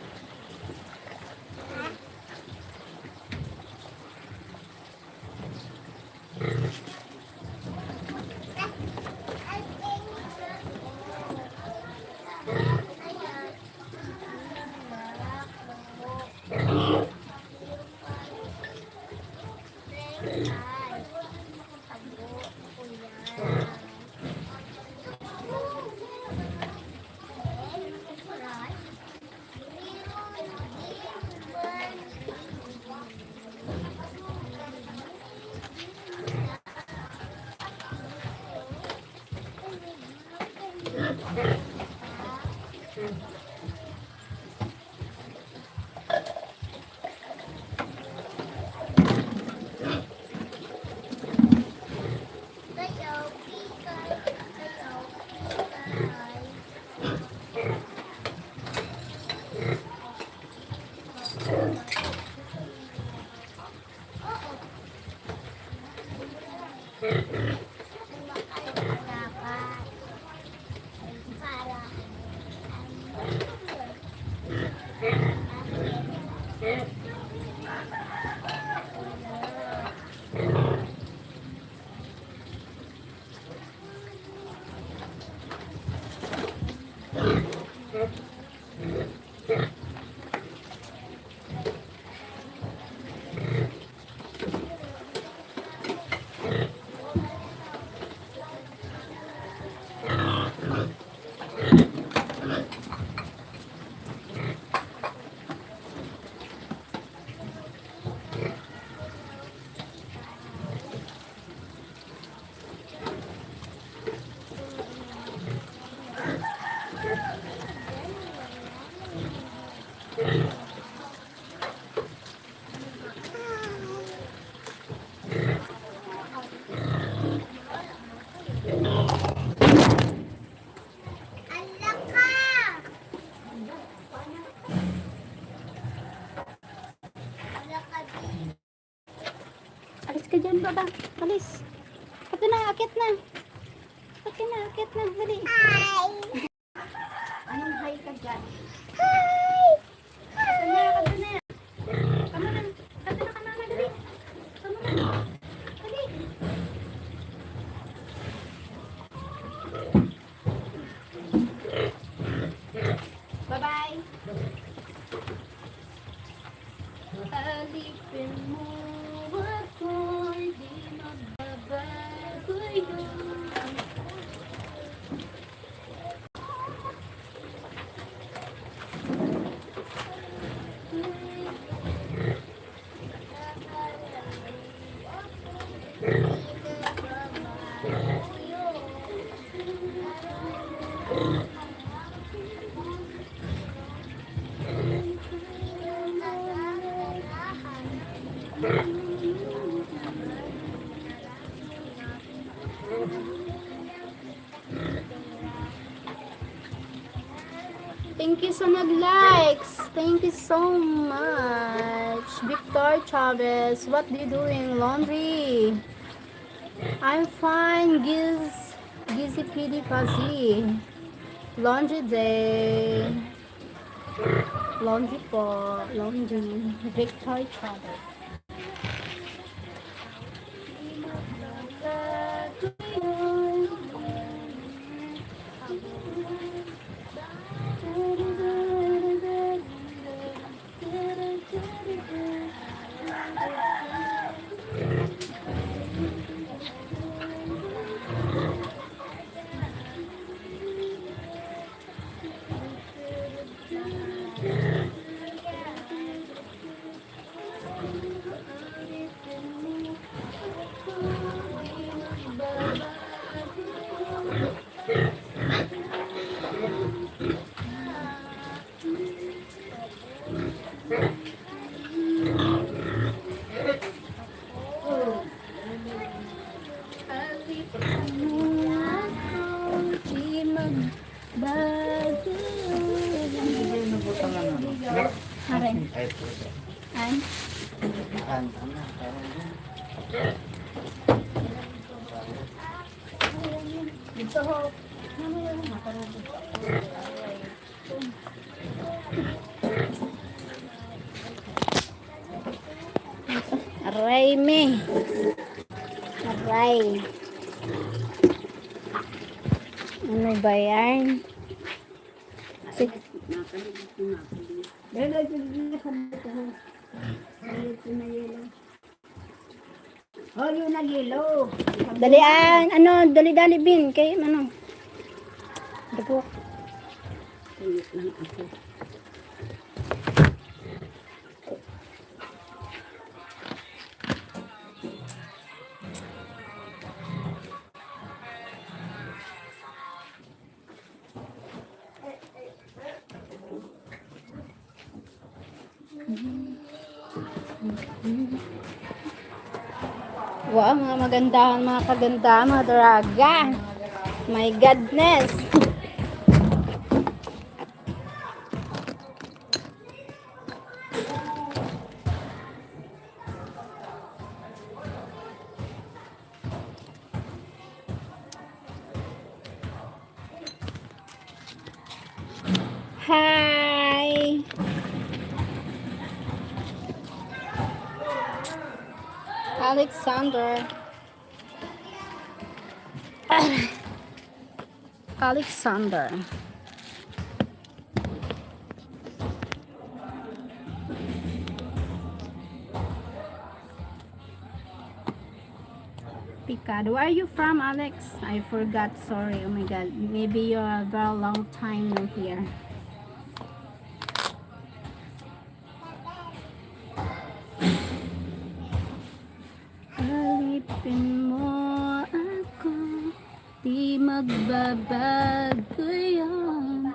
ka dyan, baba. Alis. Ito na, akit na. Akit na. Dali. Hi! Anong hi ka dyan? Hi! Kata na. Kama na. Dali. Kama na. Dali. Bye-bye. Alipin mo ako'y di magbabago yun. Thank you sa nag-likes. Thank you so much. Victor Chavez, what do you doing? Laundry. I'm fine. Gizzy PD Fuzzy. Laundry day. Laundry po. Laundry. Victor Chavez. Ay. Dito ho. Aray me. Aray. Ano ba yan? Sige. Oh, yun na yellow. Dalian, ano, dali-dali bin, kay ano. Dapok. Wow, mga magandahan, mga kagandahan, mga daraga. My goodness. Hi. Alexander. Alexander. Picado. Where are you from, Alex? I forgot. Sorry. Oh my God. Maybe you're a very long time not here. Alipin mo ako, di magbabago yan.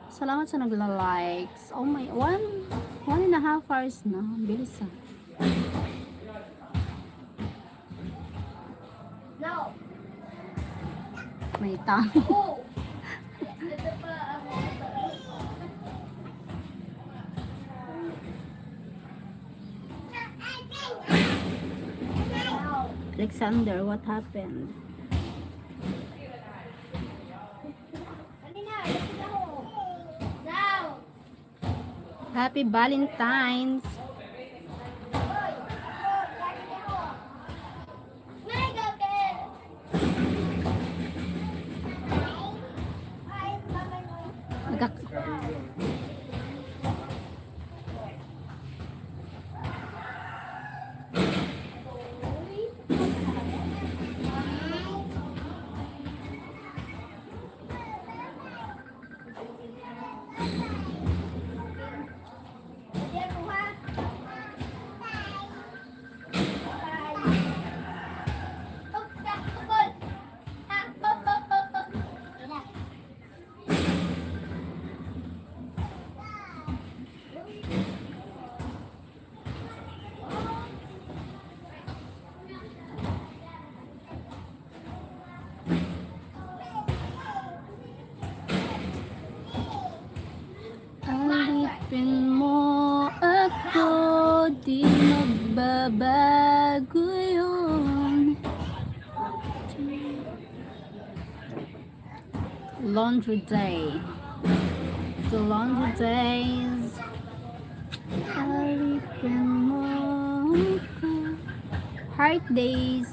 Salamat sa nagla-likes. Oh my, 1.5 hours na. Bilis ah. No. May tango. Oh. Alexander, what happened? Now. Happy Valentine's. Mega bed. Magka- Alipin mo ako, di magbabago yun. Laundry day. The laundry days. Alipin mo ako. Heart days.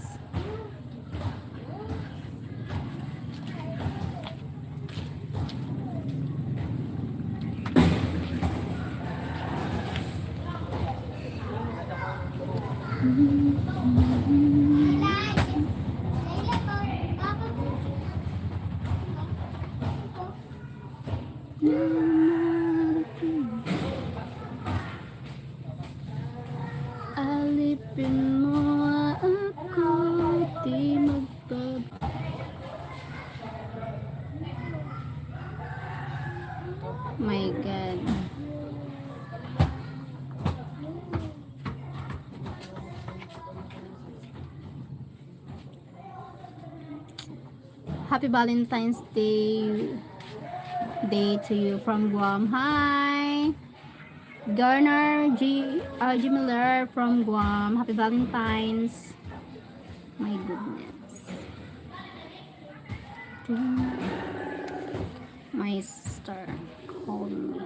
Alipin mo ako, di magbabago. My God. Happy Valentine's Day to you from Guam. Hi, Garner G. Miller from Guam. Happy Valentine's. My goodness. My sister called me.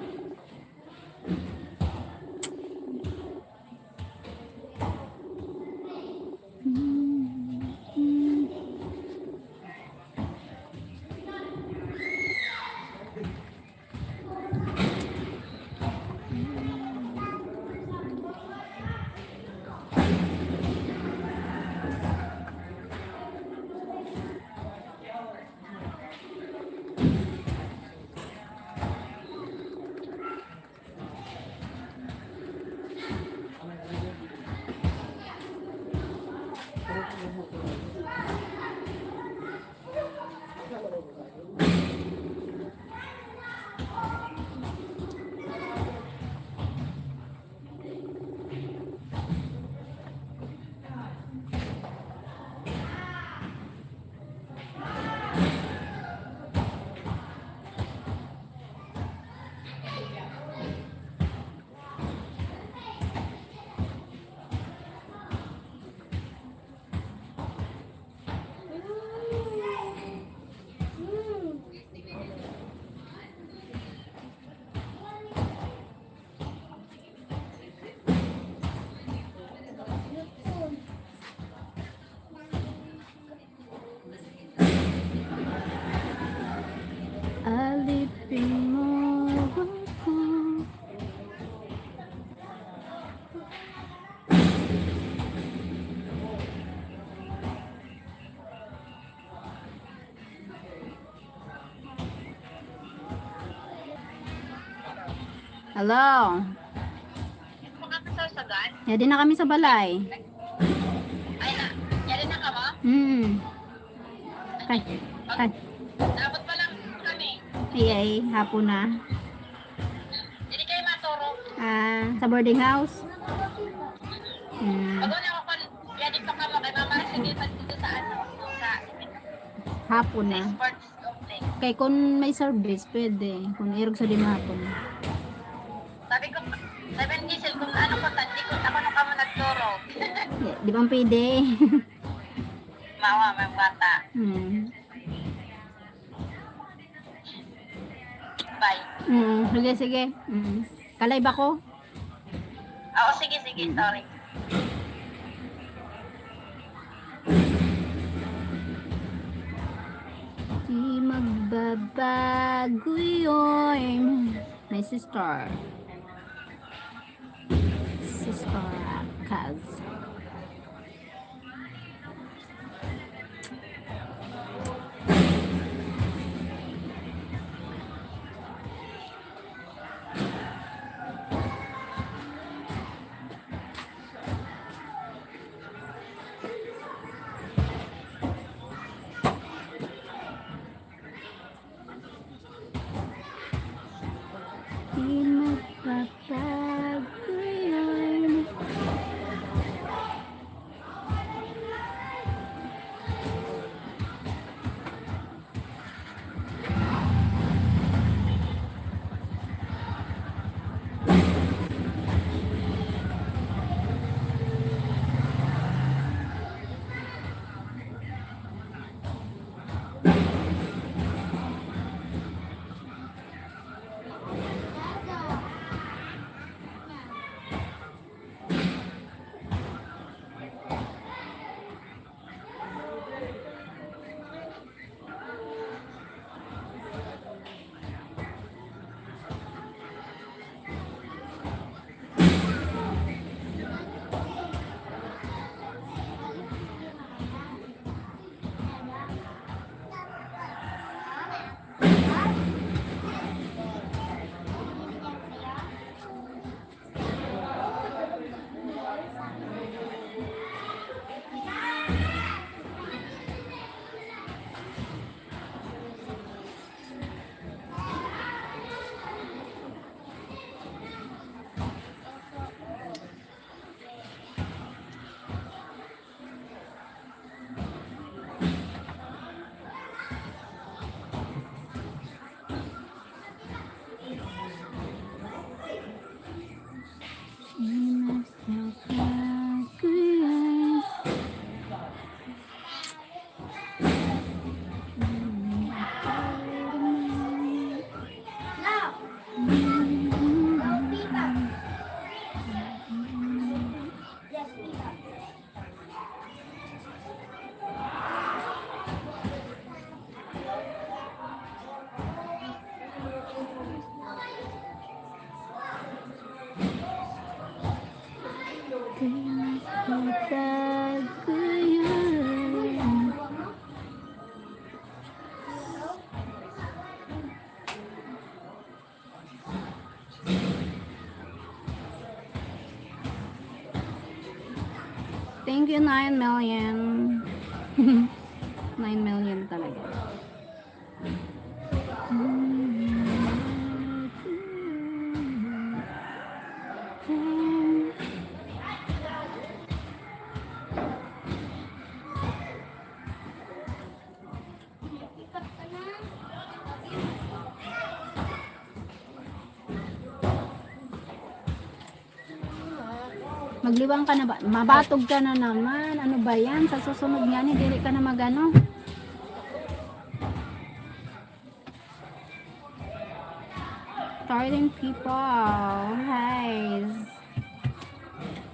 Alipin mo ako. Hello. Yadi na kami sa balay. Ay na, yari na ka ba? Kay. Dapat pa lang kami. Ay, hapon na. Hindi kayo maturo. Sa boarding house. Pag wala ako, yari pa ka kay mama sige dito sa ano, sa Hapon na. sports complex. Kay kung may service, pwede. Kung irog sa din hapon. Sabi ko, 7 diesel kung ano ko, hindi ko ako nung kamo nagturo. Di ba pwede? awa, may bata. Bye. Sige, sige. Kalay ba ko? Oo, sige, sorry. Di magbabago yun. My sister. Kaz. Di magbabago yun. Thank you, 9 million. 9 million talaga. Magliwang ka na ba? Mabatog ka na naman. Ano ba yan? Sa susunod nga ni, dili ka na magano. Starting people. Guys.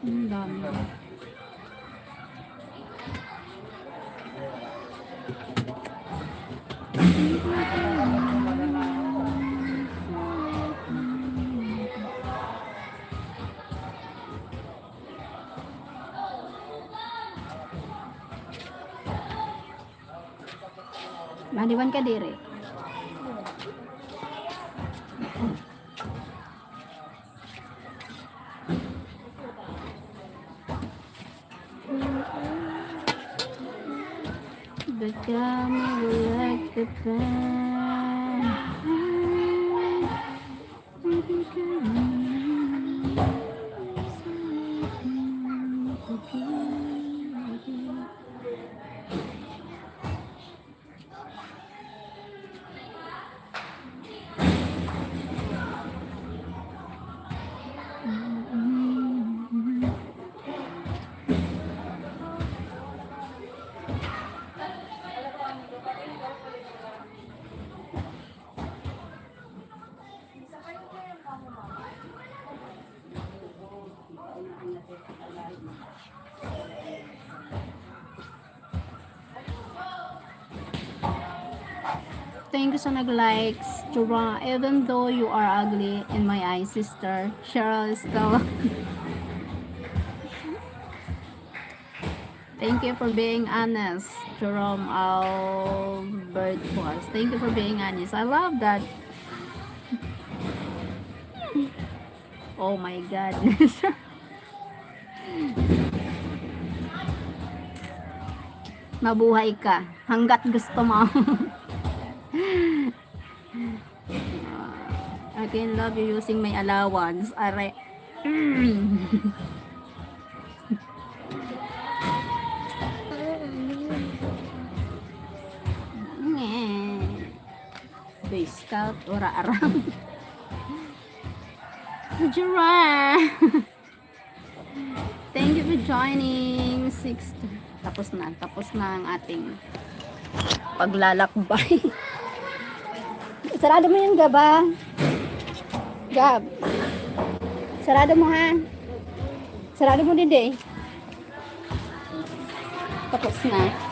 Ang dami. Maliwan ka dire. Baka mawala ka pa. Thank you sa nag-likes. Chura, even though you are ugly in my eyes, sister, Cheryl is still. Thank you for being honest. Jerome Albert was. Thank you for being honest. I love that. Oh my goodness. Mabuhay ka hanggat gusto mo. I can love you using my allowance. Are. Boy Scout ora aram. Jura. Thank you for joining. Tapos na ang ating paglalakbay. Sarado mo yung gaba. Gab. Sarado mo ha. Sarado mo din eh. Tapos na.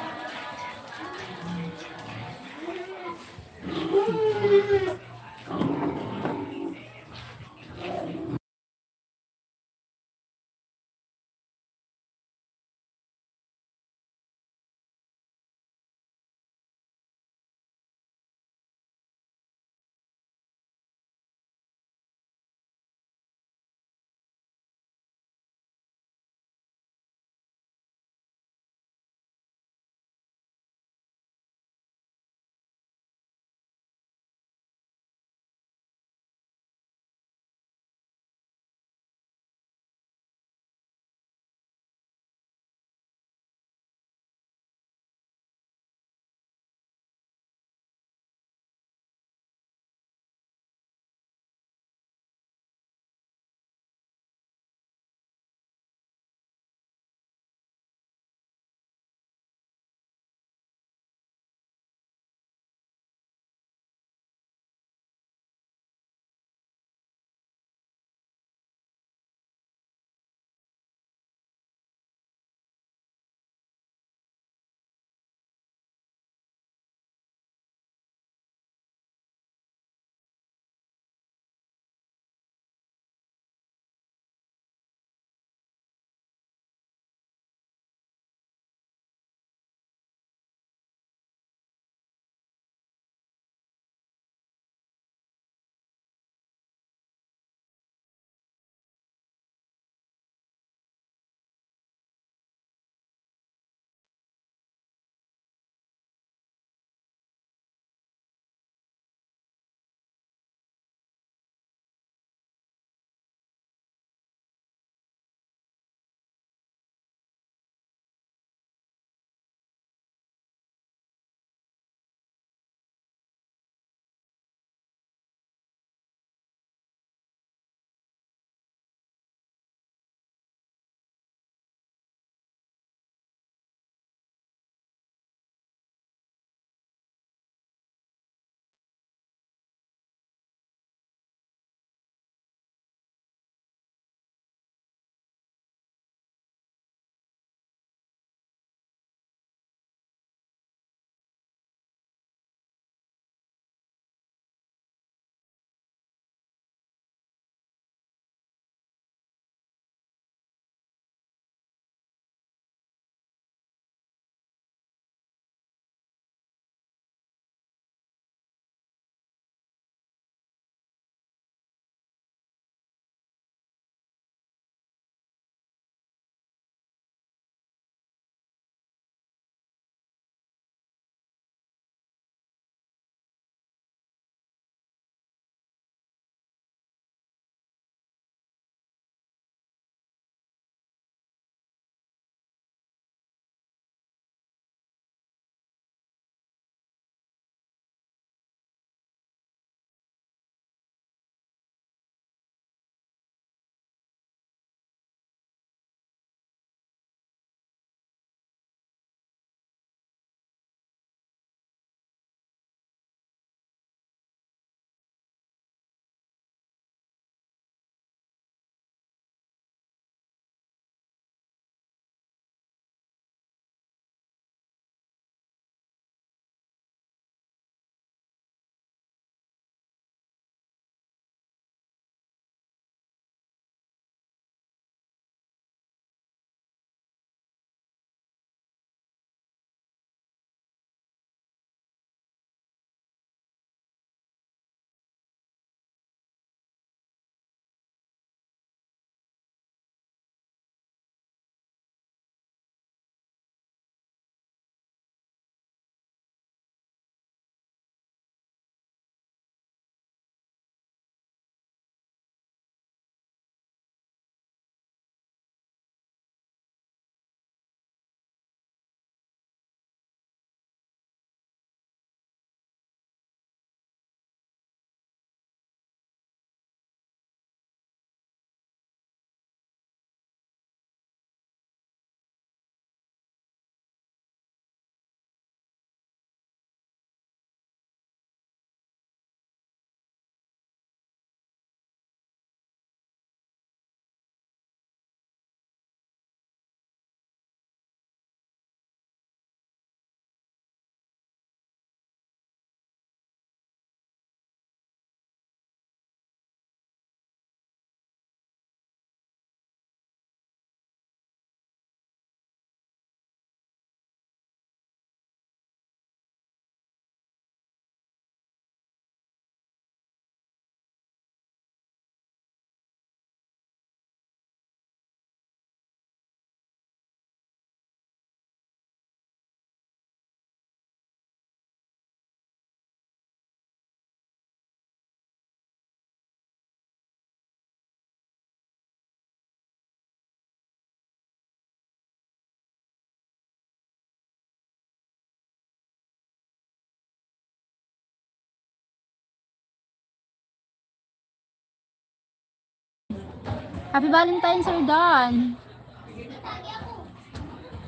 Happy Valentine, Sir Don.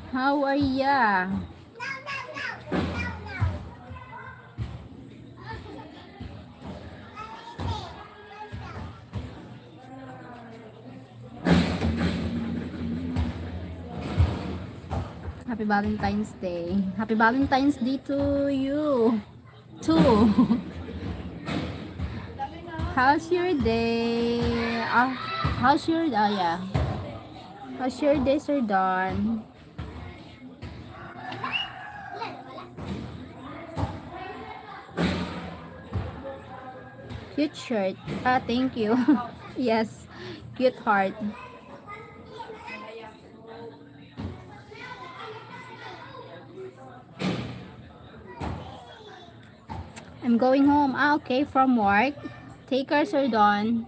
How are ya? Happy Valentine's Day. Happy Valentine's Day to you too. How's your day? How's your yeah? How's your day, Sir Don? Cute shirt. Thank you. Yes, cute heart. I'm going home. Okay, from work. Take care, Sir Don.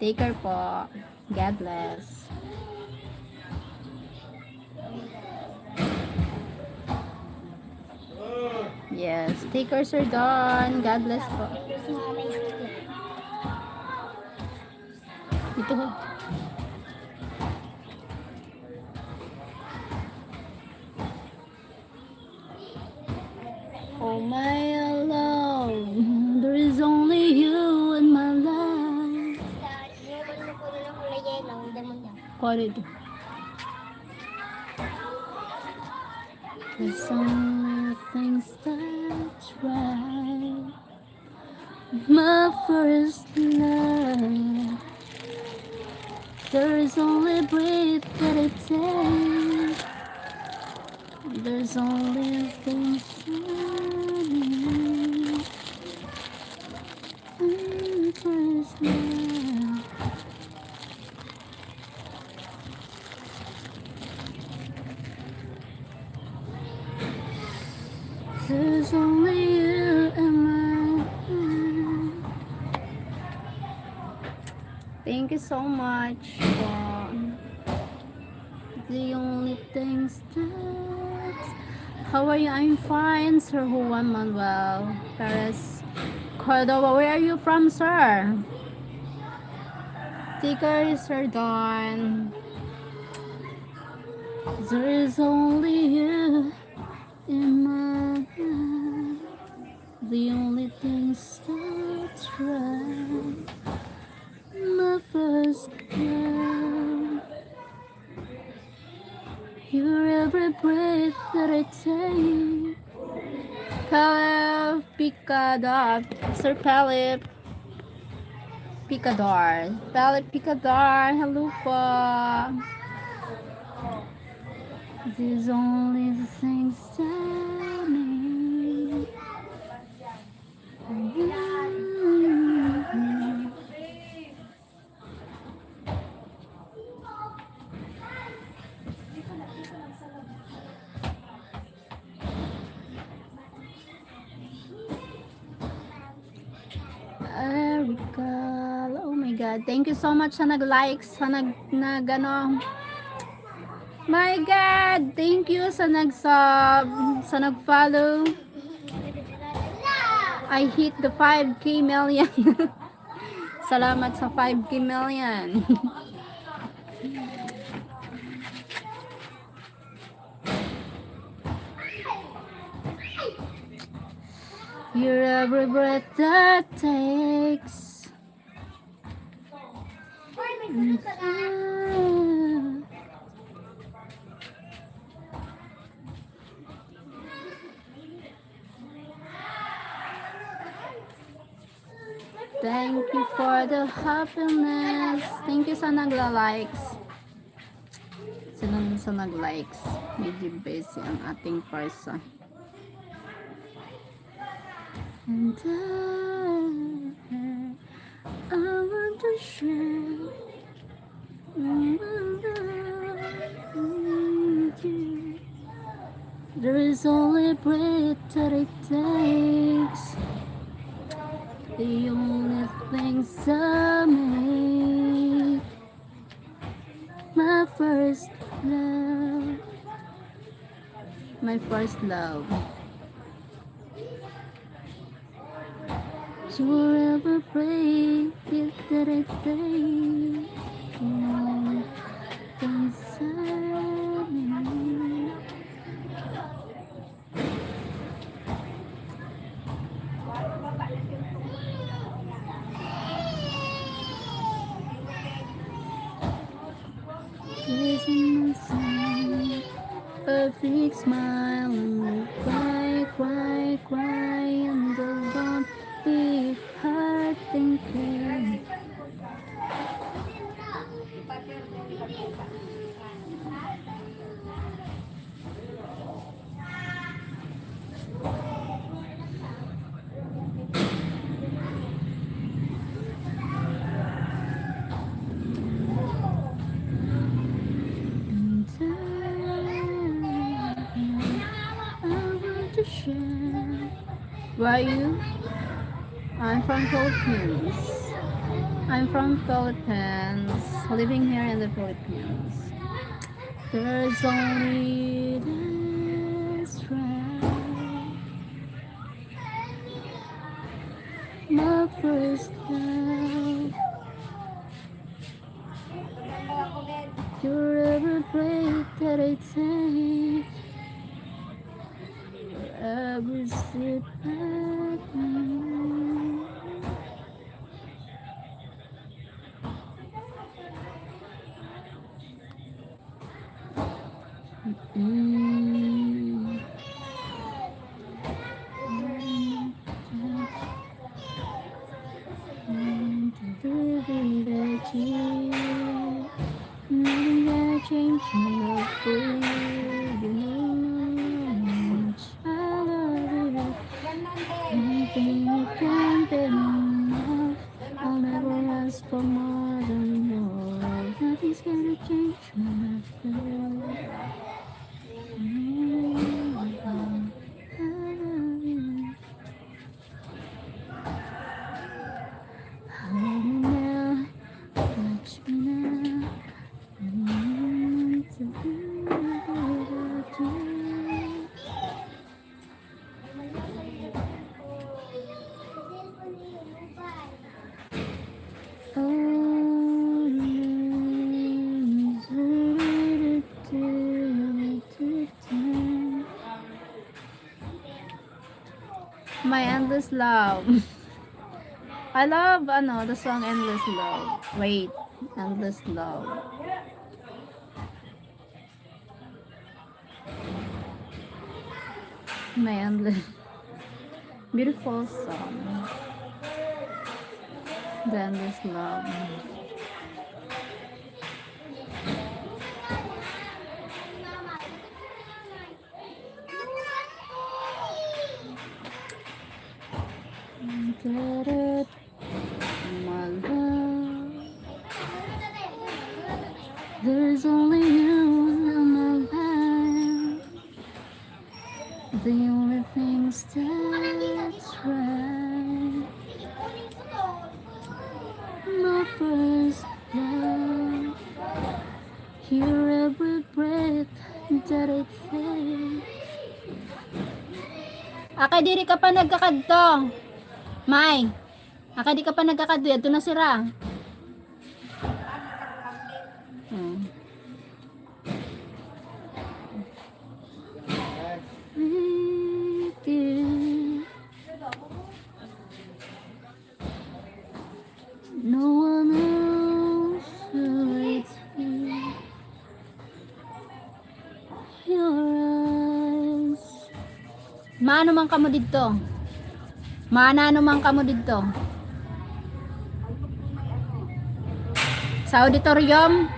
Take care po. God bless. Yes, take care, Sir Don. God bless po. Ito ho. Oh my love, there is only you in my life. What it? There's only things that's right. My first love. There is only breath that it takes. There's only things that need. My first love. There's only you and my life. Thank you so much for the only things that. How are you? I'm fine, Sir Juan Manuel Perez Cordova. Where are you from, sir? Take care, Sir Don. There is only you in my life. The only things that's right. My first love. You're every breath that I take. Palip Picador. Sir Palip Picador. Palip Picador. Hello po. These only the things that need. Erica, oh my god, thank you so much sa nag-likes, sa ano. My god, thank you sa nag-sub, sa nag-follow. I hit the 5k million. Salamat sa 5k million. You're every breath that takes. Thank you for the happiness. Thank you sa nagla-likes. Sino sa nag-likes? Medyo busy ang ating person. And I want to share my love with you. There is only breath that it takes. The only things I make. My first love. My first love. Forever pray that I stay. Inside me. Kissing inside, perfect smile, and cry, cry, cry, and don't be hurt thinking. I want to share. Where are you? I'm from Philippines. I'm from Philippines, living here in the Philippines. There's only this right. My first love. You're every breath that I take. Every step I make. Mm. Nothing gonna change my love for you. You know how much I love you. Anything you can be enough. I'll never ask for more than more. Nothing's gonna change my love for you. I love you. Hold me now, touch me now. I want to be without you. My endless love. I love the song Endless Love. Wait, Endless Love. My endless beautiful song. The Endless Love. Get it, my love. There's only you in my life. The only things that's right. My first love. Hear every breath that I take. Aka diri ka pa nagkakadto. May. Aka di ka pa nagkakadto. Ito na sira. No one else will see your eyes. Maano man kamo dito? Maanano man kamo dito? Sa auditorium?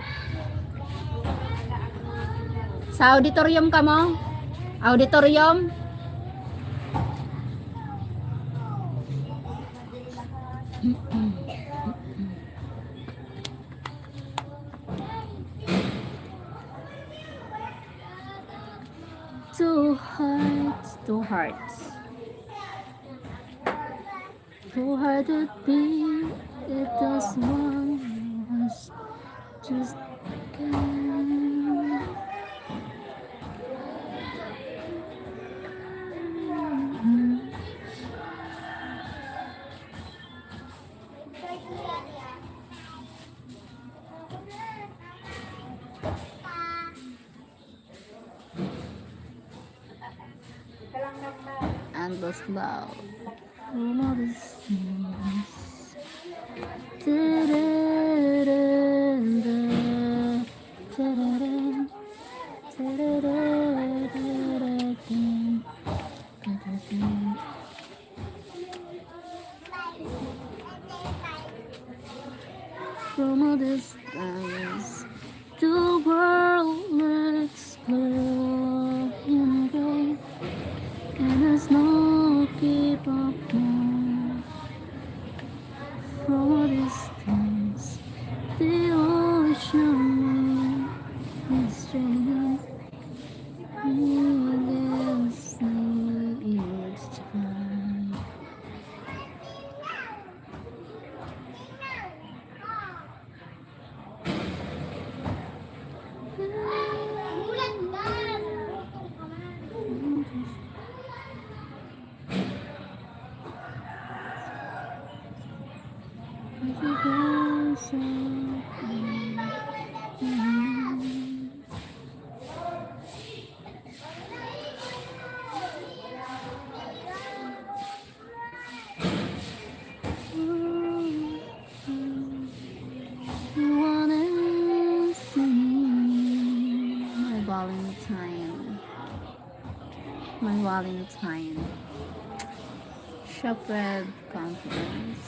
Sa auditorium kamo? Auditorium? Two hearts, two hearts. Two hearted beat, it does once, just can't. Endless love. From all the seas. Da-da-da-da. Da-da-da. From a distance, the world looks blue and gray, and a smoky moon. From a distance, the ocean is straight. You see it's fly. Mulan na! Wanna see my Valentine, my Valentine, Shepherd Conference.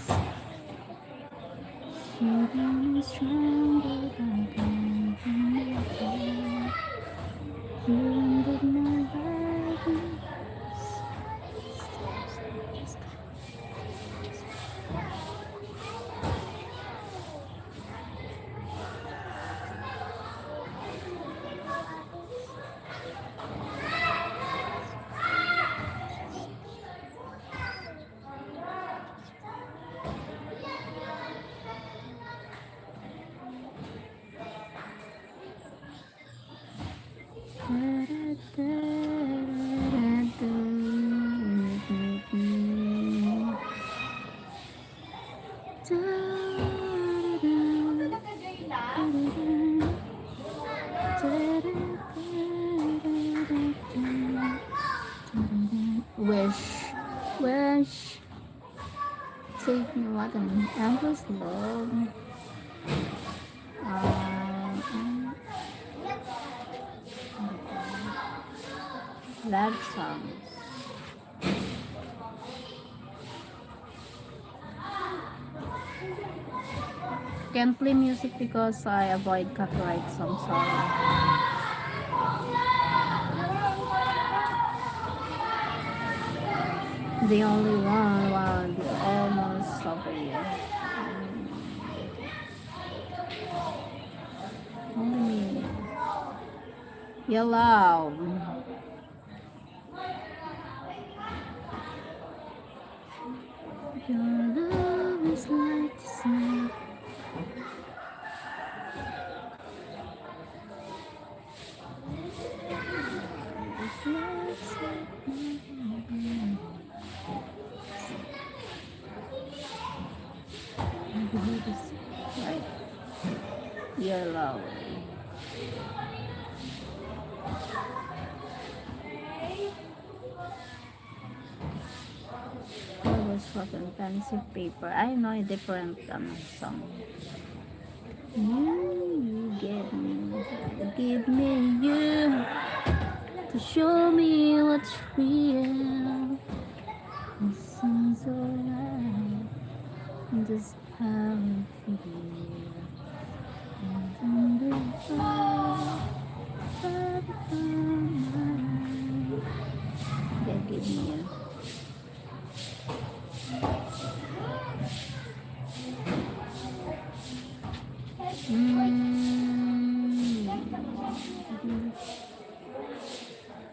You stronger than you ended my life. Wish, take me what an endless love. Love songs. Can't play music because I avoid copyright, so I'm sorry. The only one, wow, the almost over here. Only yellow. Your love is like the sun. Right. Yellow. That was fucking fancy paper. I know a different song. You give me you to show me what's real. This is alright. Just how I feel. And they give me a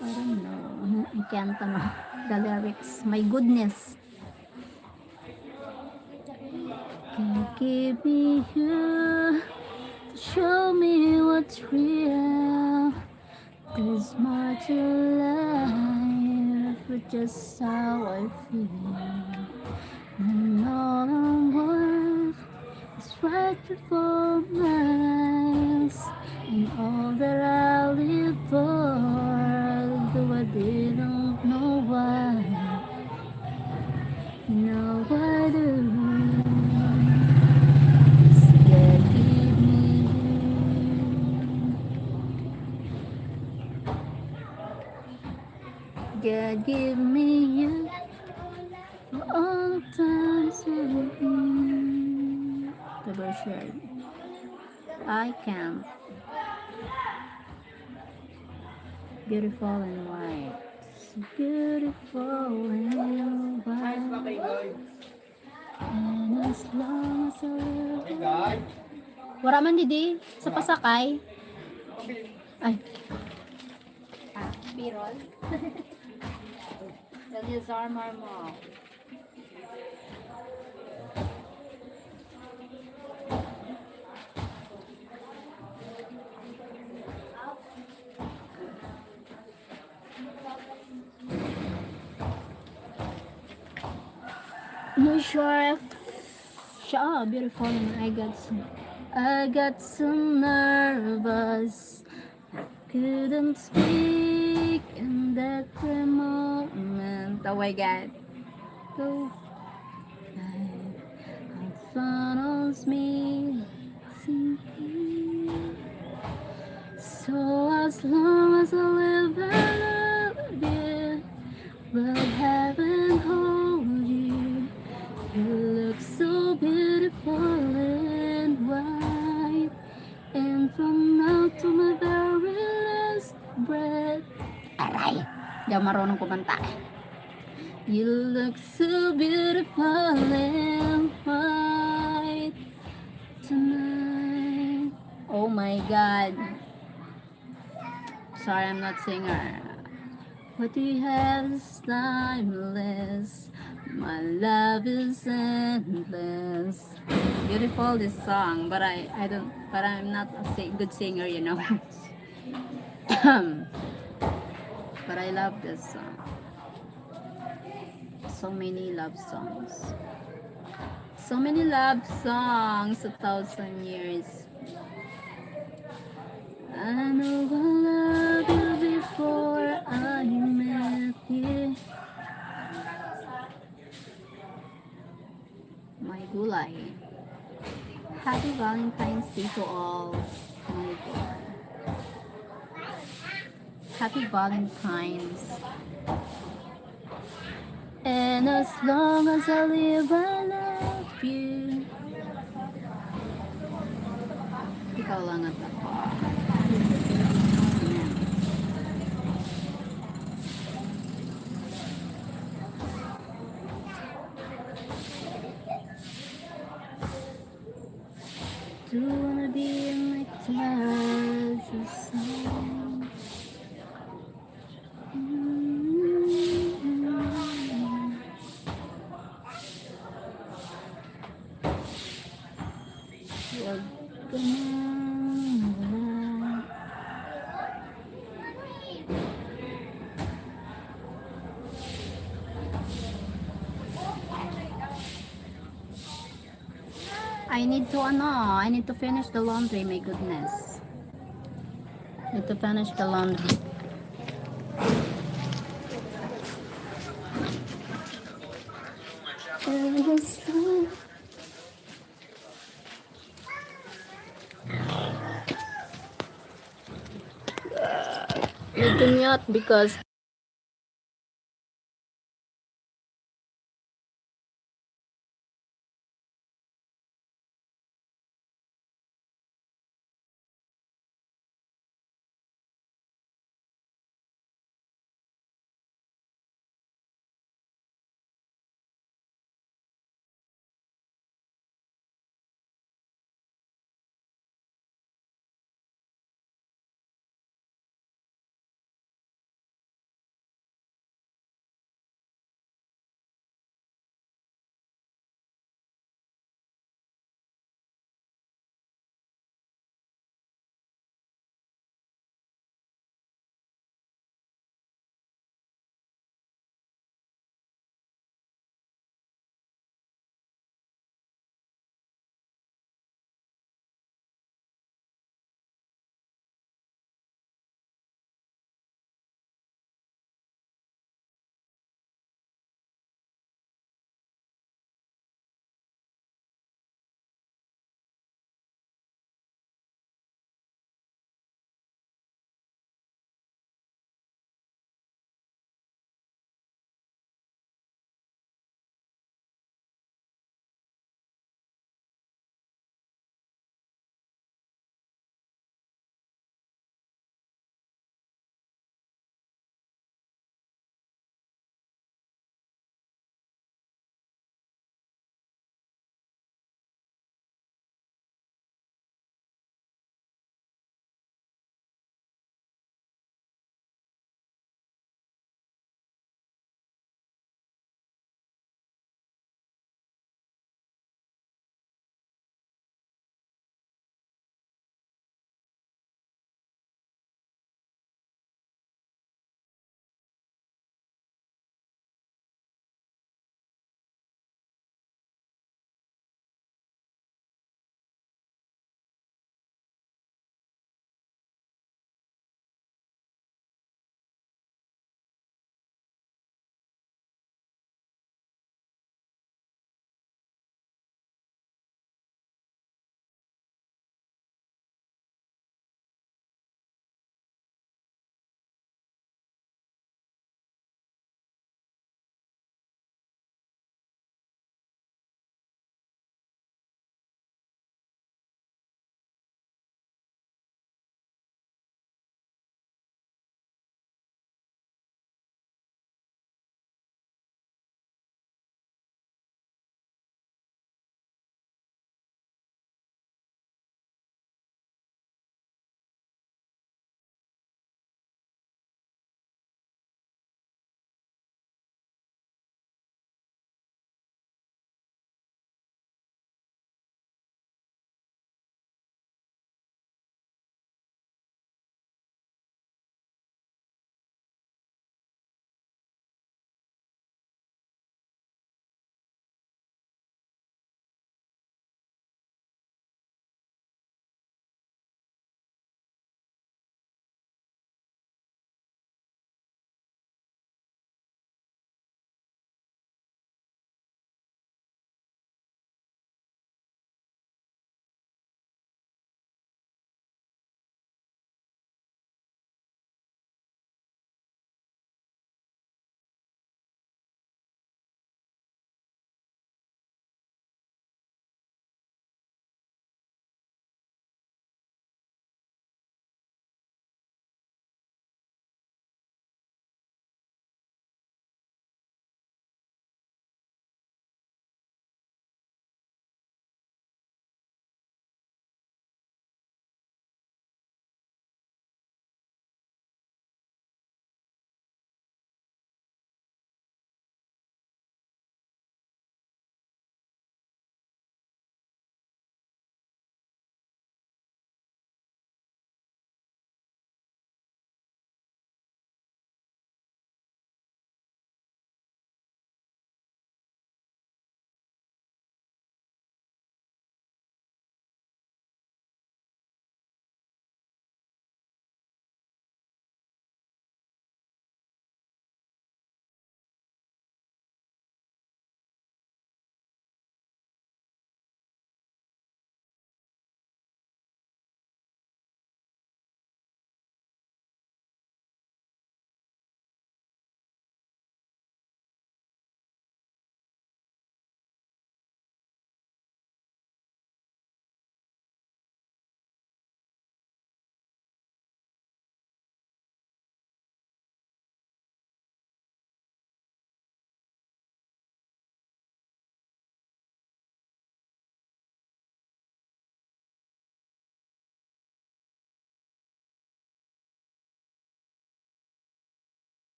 I don't know. I can't know the lyrics. My goodness. Can you give me you to show me what's real? There's more to life, but just how I feel. And all I want is right before my eyes. And all God give me you for all the times the version I can. Beautiful and white. So beautiful and white. And as long as I live. Wala man didi sa pasakay. Ay. Ah, birol. Elizar Marmol. No sure if beautiful and I got so nervous couldn't speak in that moment. Oh my god. So funnels me sinking. So as long as I live, I love you. Will heaven hold you? You look so beautiful and white. And from now to my very last breath. Aray! Di ako marunong kumanta. You look so beautiful and white tonight. Oh my god. Sorry, I'm not singer. What do you have is timeless. My love is endless. Beautiful this song, but I'm not a good singer, you know. But I love this song. So many love songs. So many love songs, 1,000 years. I know I love you before I met you. My gulay. Happy Valentine's Day to all. My God. Happy Valentine's. And as long as I live, I love you. Ikaw lang at ako. Amen. Do wanna be in my clouds of song. Wag ka nang wala. I need to finish the laundry, my goodness. Need to finish the laundry. Need to mute because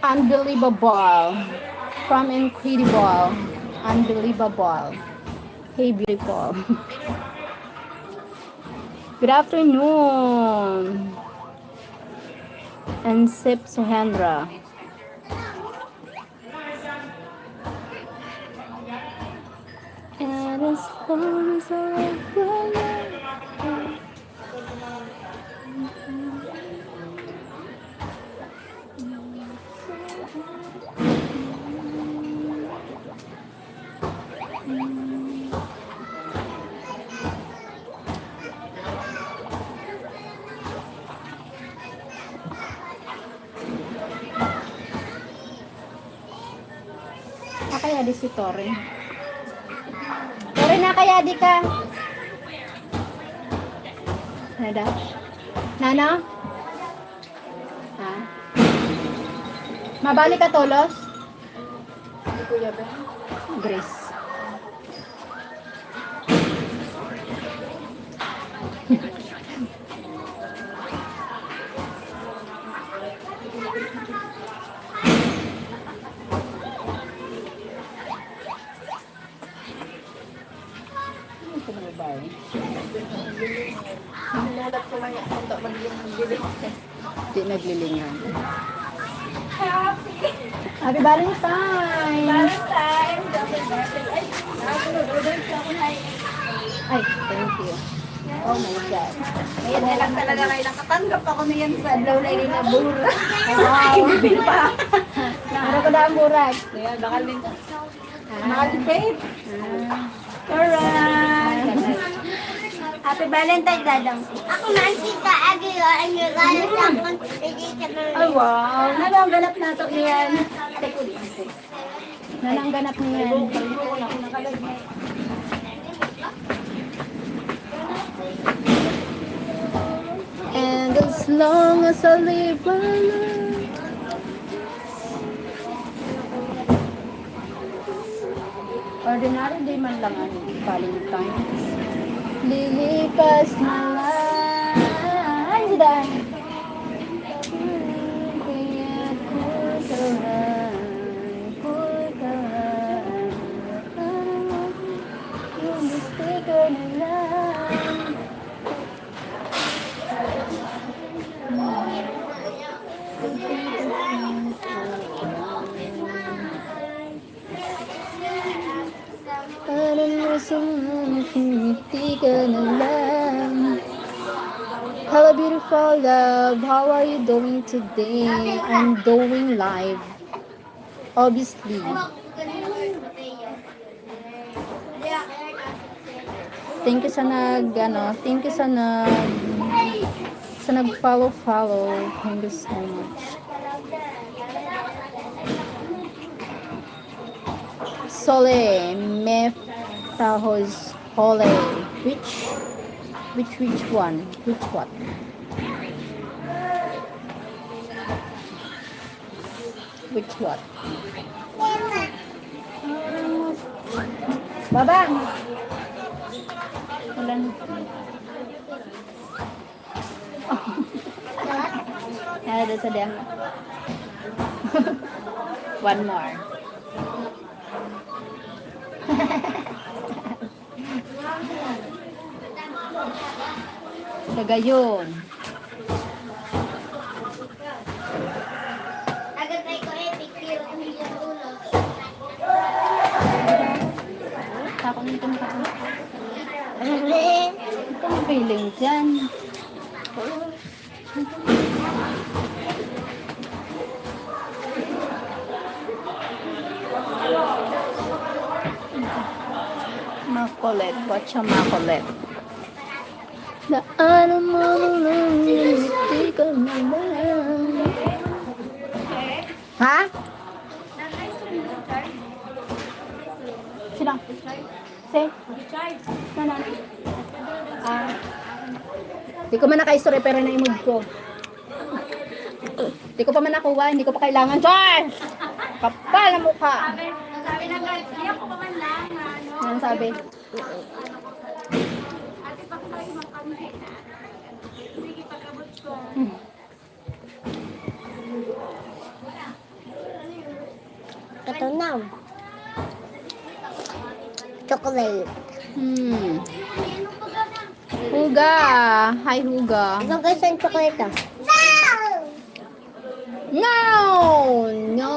Unbelievable. From incredible. Unbelievable. Hey, beautiful. Good afternoon. And Sip Suhendra. And as long as I kaya di si Tori. Tori na kaya di ka. Nada? Nana? Ha? Mabalik ka tolos? Hindi Kuya Ben. Grace. Sinulat ko lang yung punta mag-iling. Di naglilingan. Happy! Happy Valentine! Valentine! Ay, order siya ako na Ay, thank you. Oh my God. Ngayon na lang talaga kayo nakatanggap ako niyan sa adlaw na ini na bura. Wow. Hindi pa. Ano ko na ang burat? Ngayon, bakal din. Mahal babe. Alright. Happy Valentine, Dadang. Ako man si Kaagi, ang regalo sa akong hindi ka Ay, wow. Nalang-ganap na ito niyan. Nanangganap niyan. Ayoko na ako nakalagay. And as long as I live, I love. Ordinary day man lang ang Valentine's. Lilipas na lang. Ay, si Dan. Kaya kukaran. Yung gusto ko na lang. Parang masang hindi ka na lang. Hello beautiful love, how are you doing today? I'm doing live. Obviously. Thank you sa thank you sa nag-follow. Thank you so much. Sole, Mefahos, Hole. Which one? Which what? Which what? Babang! Wala na. Nada sa diyan. One more. Dagayon. Agad tayo ko picture ang yung ulo. Tako nito mo tako. Ito ang feeling dyan. Makulit. Watch ang makulit. Daanan mo lang, hindi ka na lang. Ha? Sino? Say? No. Di ko man naka-story pero na-imod ko. Di ko pa man nakuha, hindi ko pa kailangan. Charles! Kapal na mukha. Sabi na guys, ayaw ko pa man lang. Ano sabi? Ate, pakisay magkami. Sige, pagkabot ko. Wow. Chocolate. Huga. Hi, Huga. Ikaw guys ang chocolate ah. No! No!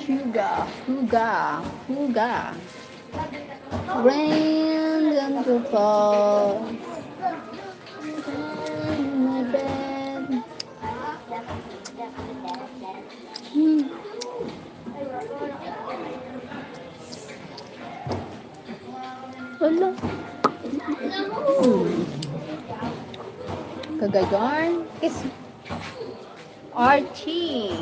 Huga. Huga. Huga. Rain and to fall. In my bed. Wala. Kagayon. Kiss. Archie.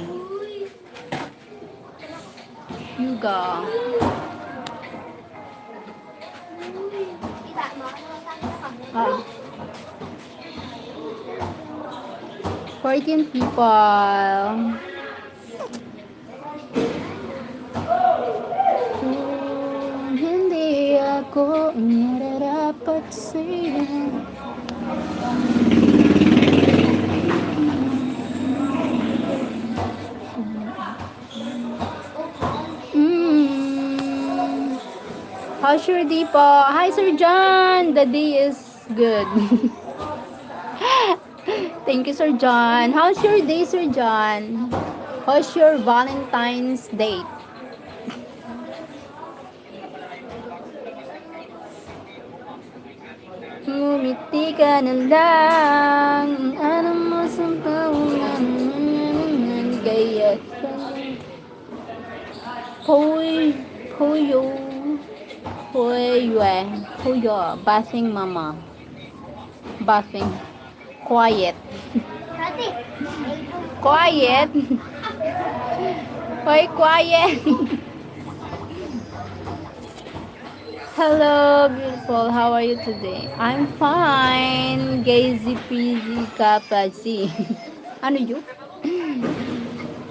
Huga. Ah. 14 people. Hindi ako nararapat sa'yo. How's your day po? Hi, Sir John. The day is good. Thank you, Sir John. How's your day, Sir John? How's your Valentine's date? Ngumiti ka na lang. Ano mo sa tawanan? Gaya ka. Puyo. Puyo. Bathing mama. Bathing. Quiet. Quiet. Hoy, quiet. Hello, beautiful. How are you today? I'm fine. Gazy peasy kapasi. Ano yun?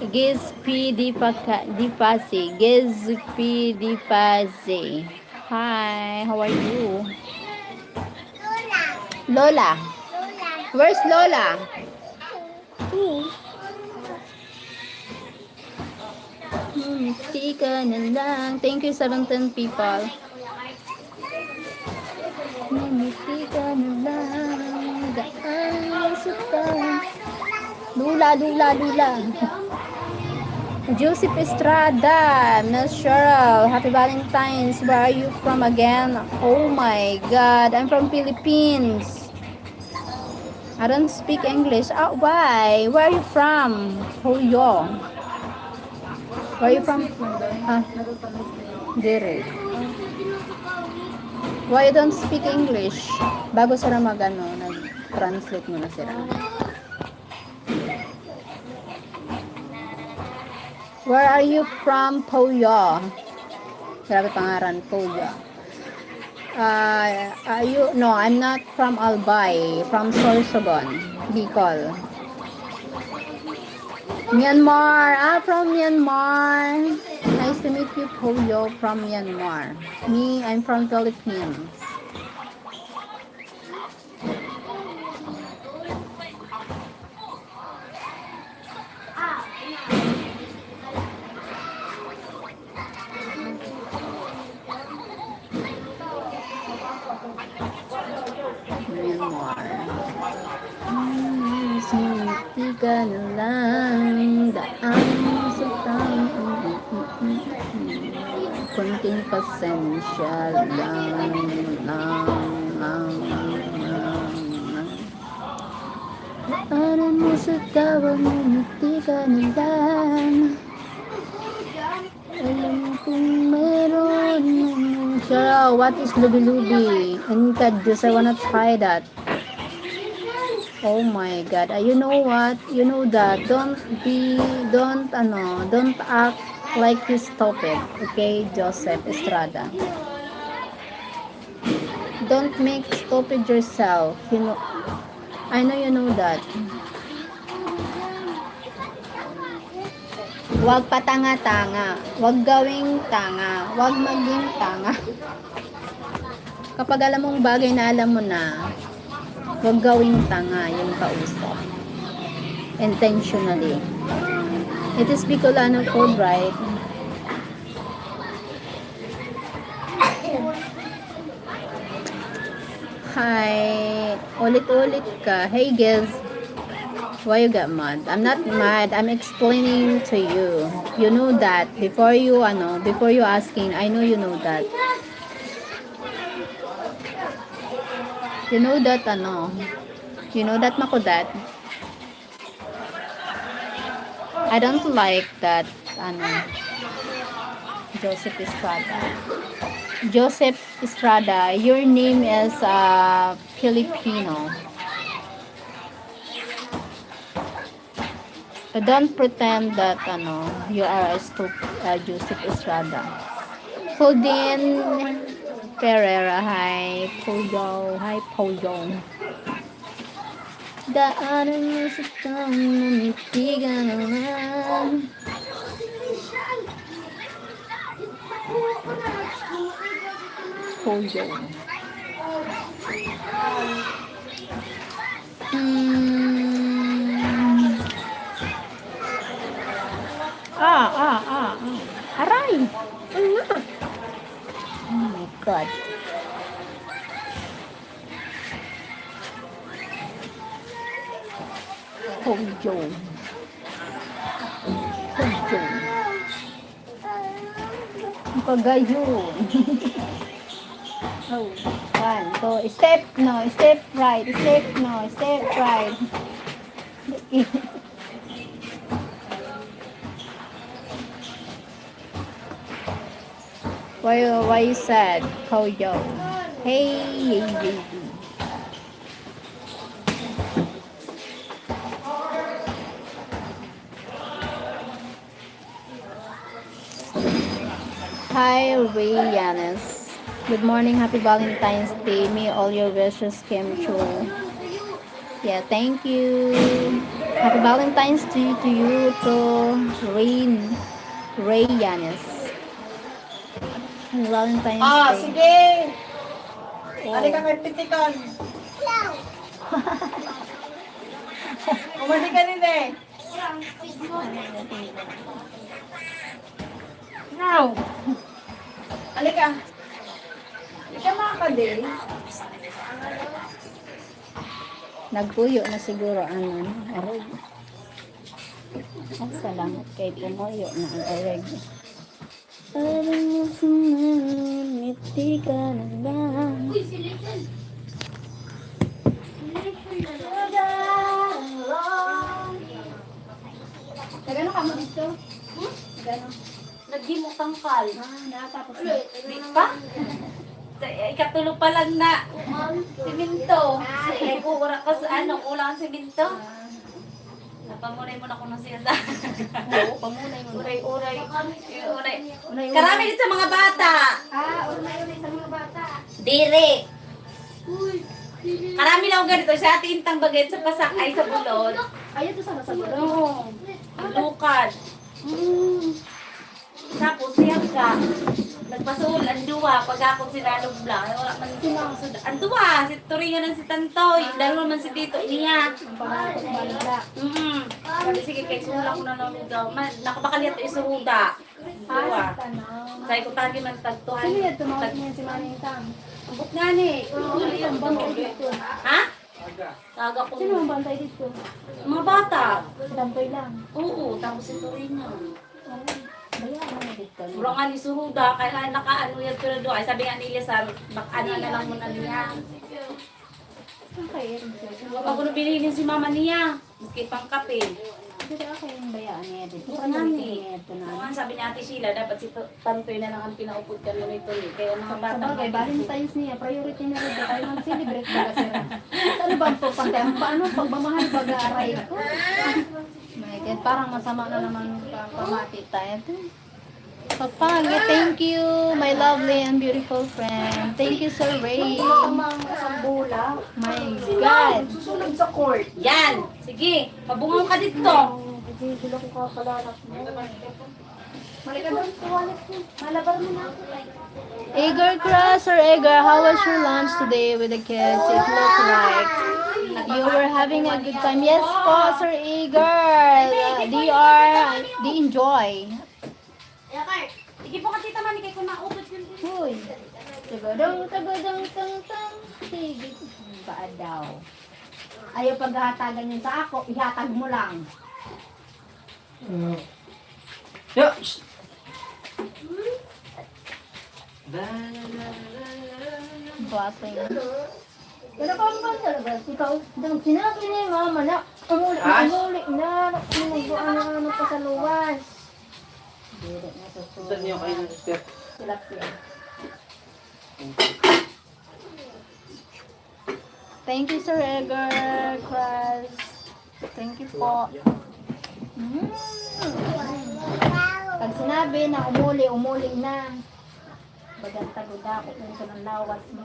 Gizpi dipasi. Gizpi dipasi. Hi, how are you? Lola. Where's Lola? Tika na lang. Thank you, 17 people. Tika na lang. Daan sa taon. Lula. Joseph Estrada, Miss Cheryl, happy Valentine's. Where are you from again? Oh my God, I'm from Philippines. I don't speak English. Oh, why? Where are you from? Huyo. Where are you from? Dire. Why you don't speak English? Bago sila nag-translate muna sila. Where are you from, Puyo? Grabe pangaran, Puyo. No, I'm not from Albay. From Sorsogon, Bicol. Myanmar. From Myanmar. Nice to meet you, Puyo, from Myanmar. Me, I'm from Philippines. Sinti ka na lang, daan sa taong konting pasensya lang. Daanan mo sa tawag, ngumiti ka na lang. Alam kong meron. Cheryl, what is lubi-lubi? And Diyos, I wanna try that. Oh my God. You know what? You know that. Don't act like you stupid. Okay, Joseph Estrada. Don't make stupid yourself. You know, I know you know that. Huwag patanga-tanga. Huwag gawing tanga. Huwag maging tanga. Kapag alam mong bagay na alam mo na, huwag gawing tanga yung kausap. intentionally. It is Bicolano food, right? Hi, ulit-ulit ka. Hey, Giz. Why you got mad? I'm not mad. I'm explaining to you. You know that before you asking, I know you know that. You know that You know that makudat. I don't like that Joseph Estrada. Joseph Estrada, your name is Filipino. Don't pretend that you are a Joseph Estrada. Claudine Pereira, hi Polyo, hi Polyo. Daanan mo sa taong namitigan naman. Polyo. Aray! Oh my God. Polyo. Polyo. Ang kagayo. Oh, one, two, step right, step right. Why you sad? Polyo. Hey. Hi, Yanis. Good morning. Happy Valentine's Day. May all your wishes came true. Yeah, thank you. Happy Valentine's Day to you too, Ray Yanis. Happy Valentine's Day. Sige. Oh. Alika kay Pitikon. Umali ka din eh. Now. Alika. Alika mga ka din. Nagpuyo na siguro arog. Ay, salamat kay pumuyo na ang arog. Parang mo sumamiti ka na lang. Nagano ka mo dito? Nagano? Nagdimo tangkal. Nakatapos na. Di pa? Ikatulog pa lang na. Siminto. Ay, kulang ko sa kulang ang siminto. Napamunay mo na ko ng siya sa... Oo, pamunay mo. Uray. Karami din sa mga bata. Unay sa mga bata. Dire. Karami na ako ganito. Sa ating intang bagay sa pasak ay sa bulod. Ayaw to sa gulo. Oo. Ang lukad. Tapos siya ka. Nagpasul, ang duwa. Pag akong sinalog lang. Wala man sinasud. Ang duwa. Si Turingan ng si Tantoy. Dalawa man si Tito niya. Sabi sige kay sulang ko na lang daw. Nakabakaliat isuruda. Duwa. Say ko tagi man tagtuhan. Sino yan? Tumawag niya si Manning Tang. Ambot nga ni. Ang bantay dito. Ha? Taga ko. Sino ang bantay dito? Mga bata. Si Tantoy lang. Oo, tapos si Turingan. Bayaran na dito. Mura nga ni Suruda, kaya nakaano yan ko na doon. Sabi nga ni Elias, ano na lang muna niya. Okay. Ako na bilhin si mama niya, maski pang kape. Dito ako yung bayaan niya dito. Oo nga ni. Sabi niya Ate Sheila, dapat si Tantoy na lang ang pinaupod ka na nito. Kaya mga bata. Sabagay, Valentine's niya, priority na rin. Tayo man celebrate ba kasi ano ba po paano pagmamahal pag-aaray ko? My God, parang masama na naman pamati tayo. Papagi, thank you, my lovely and beautiful friend. Thank you, Sir Ray. Ang isang bola. My God. Susunod sa court. Yan! Sige, pabungaw ka dito. Hindi sila ko kapalanak mo. Malika doon sa wallet ko. Malabar mo na ako. Eager Cross or Eager, how was your lunch today with the kids? It looked like You were having a good time. Yes po, Sir Igor. They enjoy. Sige po kasi tama ni kay kung naubos yun. Uy. Tagadong, tagadong, tang, tang. Sige. Baan daw. Ayaw paghahatagan yun sa ako, ihatag mo lang. Yo! Shh! Bata yun. Pero kung ba talaga, ikaw, sinabi niya yung mama na, umuli na, ano pa sa luwas. Dili na sa suwa. Saan niyo kayo nag-step? Tilapia. Thank you, Sir Edgar Cruz. Thank you po. Pag sinabi na umuli na. Bagantagod ako kung sa ng lawas mo.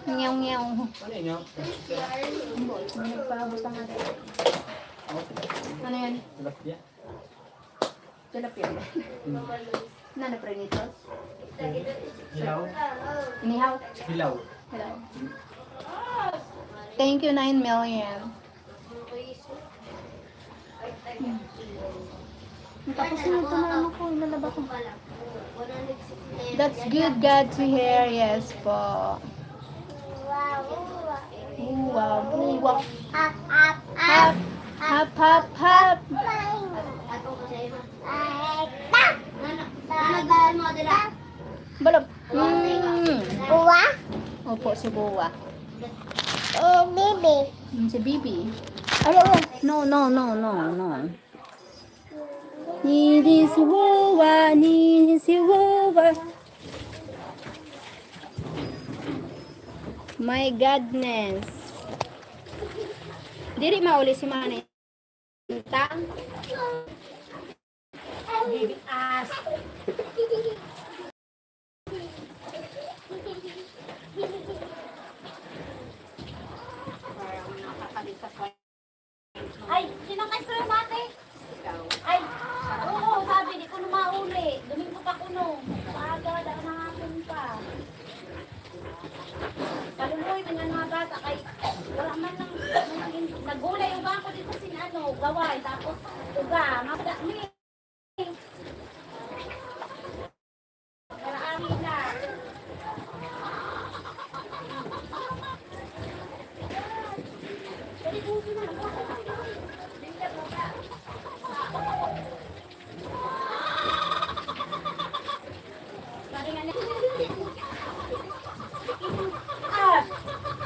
Nyaw nyaw. Ano yun? May nagpaabot ang atin. Ano yan? Tilapia. Tilapia. Nana prenitos? Hilaw. Inihaw? Hilaw. Hello. Thank you, 9 million. Tapos na ito na ano ko, nalaba ko. That's good, God to hear. Yes po. Wow, wow. Hap, hap, hap. Balap. Buwa? Opo, si Buwa. Bibi. Si Bibi. Ay, oh. No. Ni si Buwa. My goodness. Diri mauli si Manay. Tang. Bibi as. Ay, sino kay Sir Mate? Ay, oo, sabi, di ko na mauli. Domingo pa kuno. Maaga, dahil nangapon pa. Kaluloy, mga bata, kay wala man lang, nagulay yung bangko dito sin gaway, tapos uga, madami. Para amin na.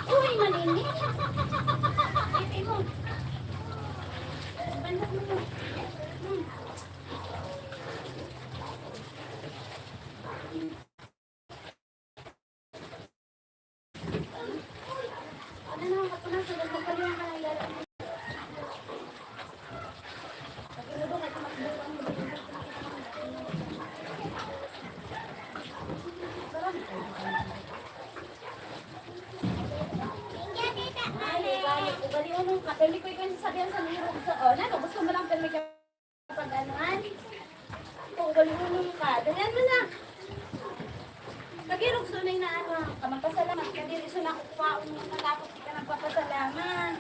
Uy, malini. Ito mo. Bandak mo. Ano na, kapunan sa loob ka lang ng lalaki. Ugali mo nung kapili ko yung sabihan sa niro sa nano, gusto mo lang pili ka pag anuan. Ugali mo nung ka. Ganyan mo na. Kagirog sunay na ano, kamagpasalamat. Kadiri sunay ako kuwaon mo natapos ka nagpapasalamat.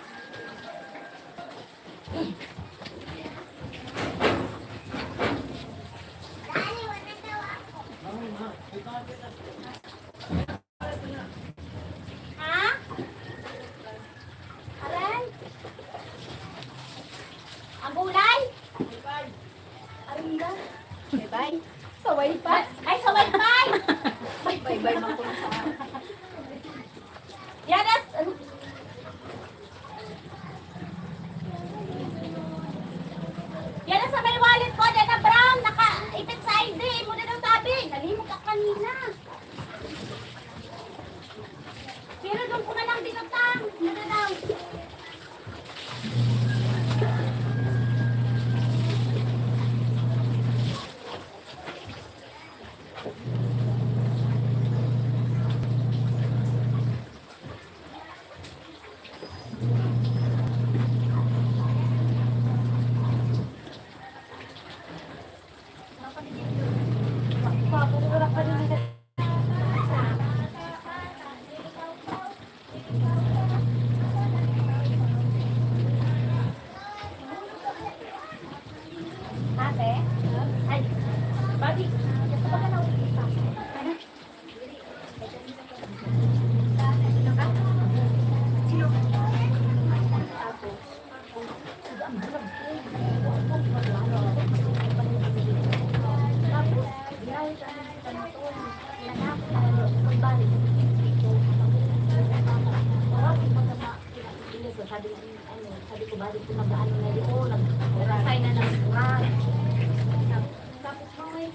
Ha? Aran? Ang gulay? Arinda? Bye-bye. Sa wifi. Ay, sa wifi! Bye-bye man ko sa Yadas! Yadas sa may wallet ko, dyan na brown, naka-ipit sa ID, mo na daw tabi. Nalimog ka kanina. Pero doon ko na lang dinutang. Ano na daw?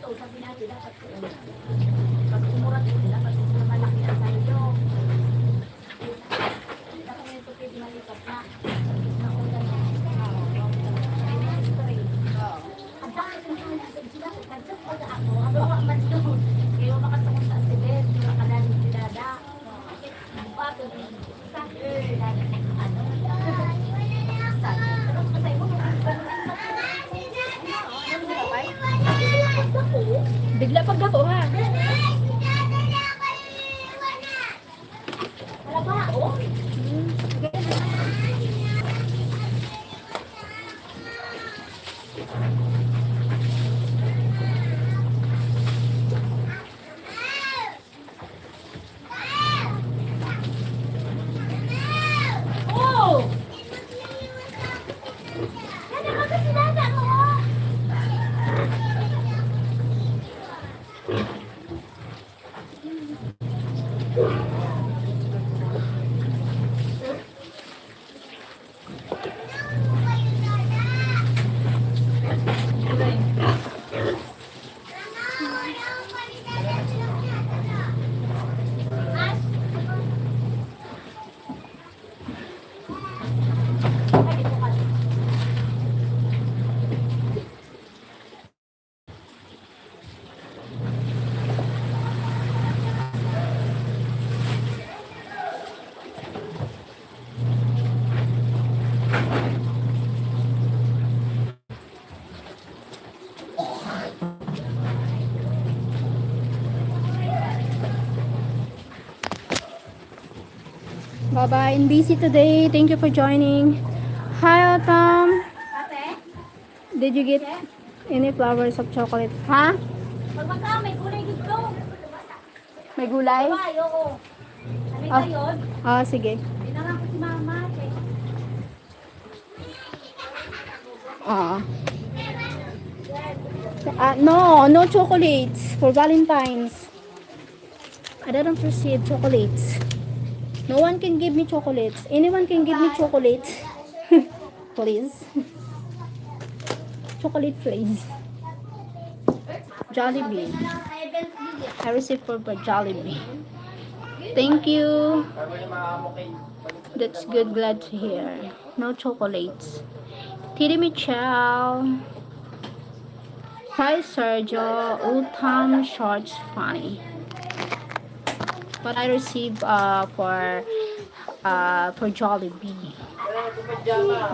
ito, sabi natin dapat pag umurat ito, dapat malaki ang sa'yo. Dapat ito pwede malipat na. Nakuha na. Ministry. Ang dami ng mga natin sila. Kagsak pag ako. Ang bawa man doon. Kaya makatungkol sa sibet. Makalalim si Dada. Bato din. Sabi si Dada. Ano? Sabi. Pero masay mo. Bigla pag ako ha. Wala ba? Oh. Oh! Dada, kasi si Dada mo. Bye-bye. I'm busy today. Thank you for joining. Hi, Autumn. Ate? Did you get any flowers of chocolate? Ha? Pag baka, may gulay dito. May gulay? Ay, oo. Sabi Ah. ka yun? Sige. Dinangan ko si mama. No chocolates for Valentine's. I didn't receive chocolates. No one can give me chocolates. Anyone can give me chocolates. Please. Chocolate, please. Jollibee. I received for Jollibee. Thank you. That's good. Glad to hear. No chocolates. Titi Michelle. Hi, Sergio. Old time shorts funny. But I received for Jollibee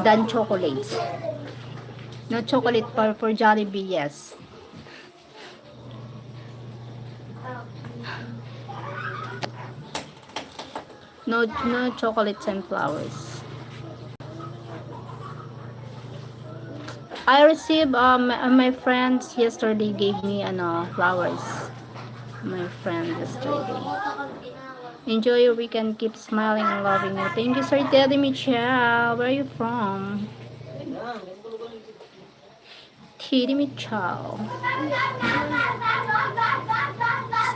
than chocolates. No chocolate for Jollibee, yes. No chocolates and flowers. I received my friends yesterday gave me flowers. My friend yesterday. Enjoy your weekend. Keep smiling and loving you. Thank you, Sir Teddy Michelle. Where are you from? Teddy Michelle.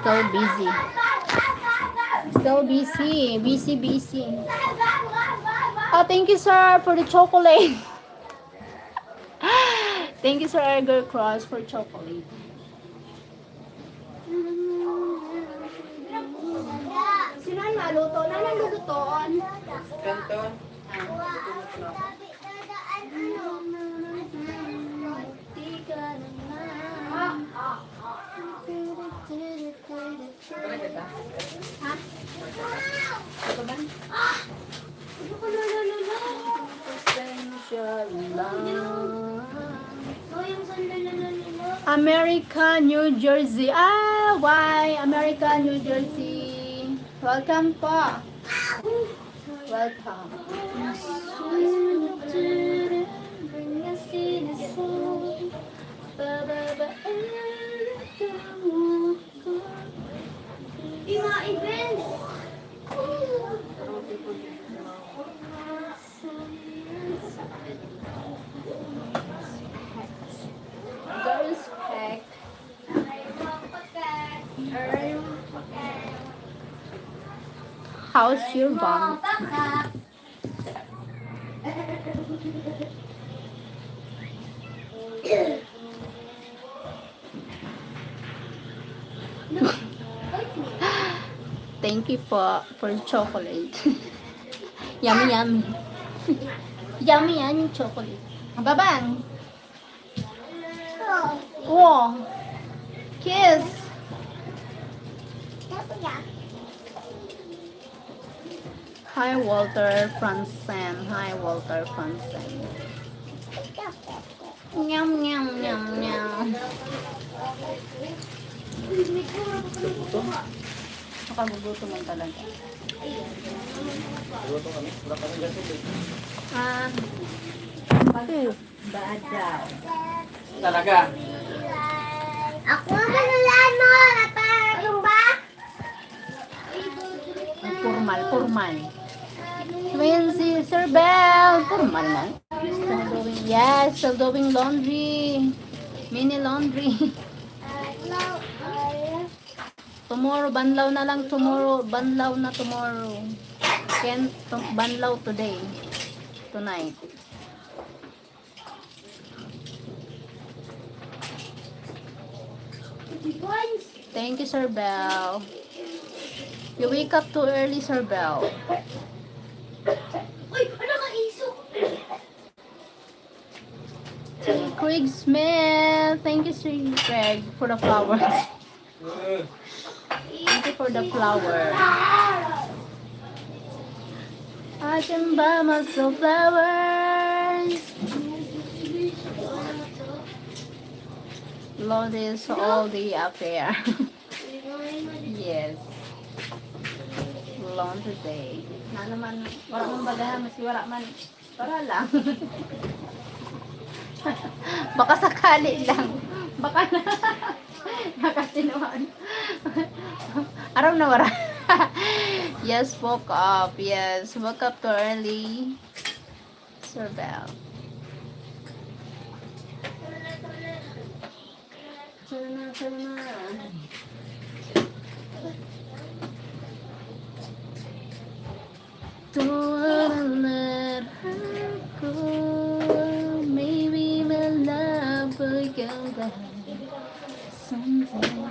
Still busy. Still busy. Busy. Oh, thank you, sir, for the chocolate. Thank you, Sir Edgar Cross, for chocolate. Sino ang maluto? Nanang lulutoon? Kanton. America, New Jersey. Why? America, New Jersey. Welcome po. Welcome. Respect. How's your bum? Thank you for chocolate. Yummy, yummy. Yummy yan yung chocolate. Babang! Oh! Kiss! Hi, Walter Franzen. Hi, Walter Franzen. Nyam, nyam, nyam, nyam. Nakagugutom man talaga. Ah. Bad daw. Talaga. Ako ang manulaan mo. Naparang ba? Formal, formal. Ngayon si Sir Bell. Formal na. Still doing, yes, still doing laundry. Mini laundry. Tomorrow, banlaw na lang tomorrow. Banlaw na tomorrow. Banlaw today. Tonight. Thank you, Sir Bell. You wake up too early, Sir Bell. Uy, ano ka iso? Craig Smith. Thank you, Sir Craig, for the flowers. Thank you for the flower. I can buy myself flowers. Lord is all the affair. Yes. Long today. Na naman, wala mong bagahan, mas wala man. Para lang. Baka sakali lang. Baka na. Baka sinuhan. Araw na wala. Yes, woke up. Yes, woke up too early. Sir Bell. Sana. Don't let her go. Maybe my love will go down someday.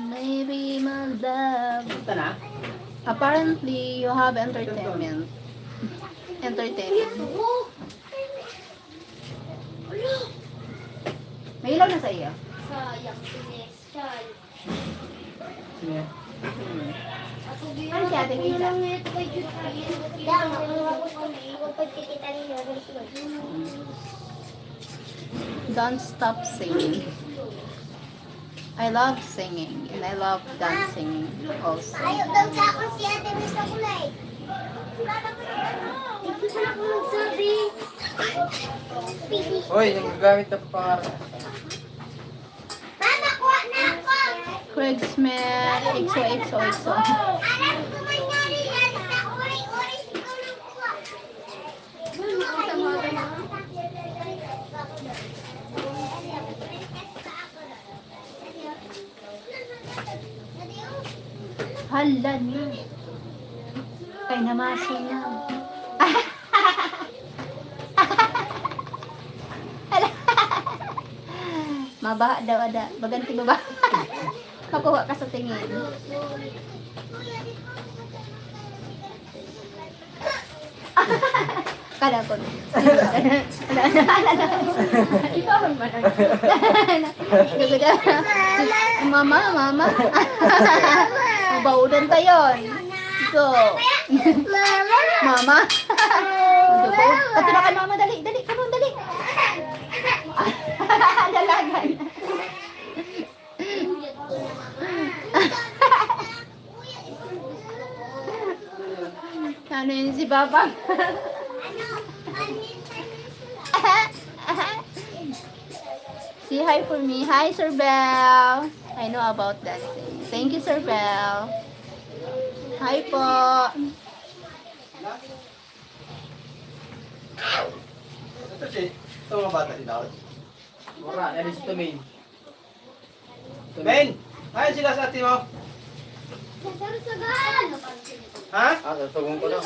Maybe my love. Apparently, you have entertainment. May ilaw na sa iyo? Sayang, sinestal. Ano si Ate Mila? Don't stop singing. I love singing and I love dancing also. Ayaw daw sa ako si Ate Mr. Kulay. Hindi ko na ako magsabi. Hoy, yung gagamit na pangarap. Mama, kuha na ako. Craig Smith, XOXOXO. Alam ko mangyari yan sa uri-uri siguro kuha. Hala na. Kay namaso na. Hala. Mabaha daw ada. Baganti baba. Makuha ka sa tingin. Kada ko. Ikaw man. Mama. Mabaudan tayo. Ito. Mama. Pati na kay mama. Dali. Come on, dali. Dalagan. Ano yun si Papa? Say hi for me. Hi, Sir Bell. I know about that thing. Thank you, Sir Bell. Hi po. Ito mga bata si Daud. Mura, yan si Tumain. Tumain! Ayun sila sa ate mo. Sasarusagan! Ha? Ah, sasagong ko daw.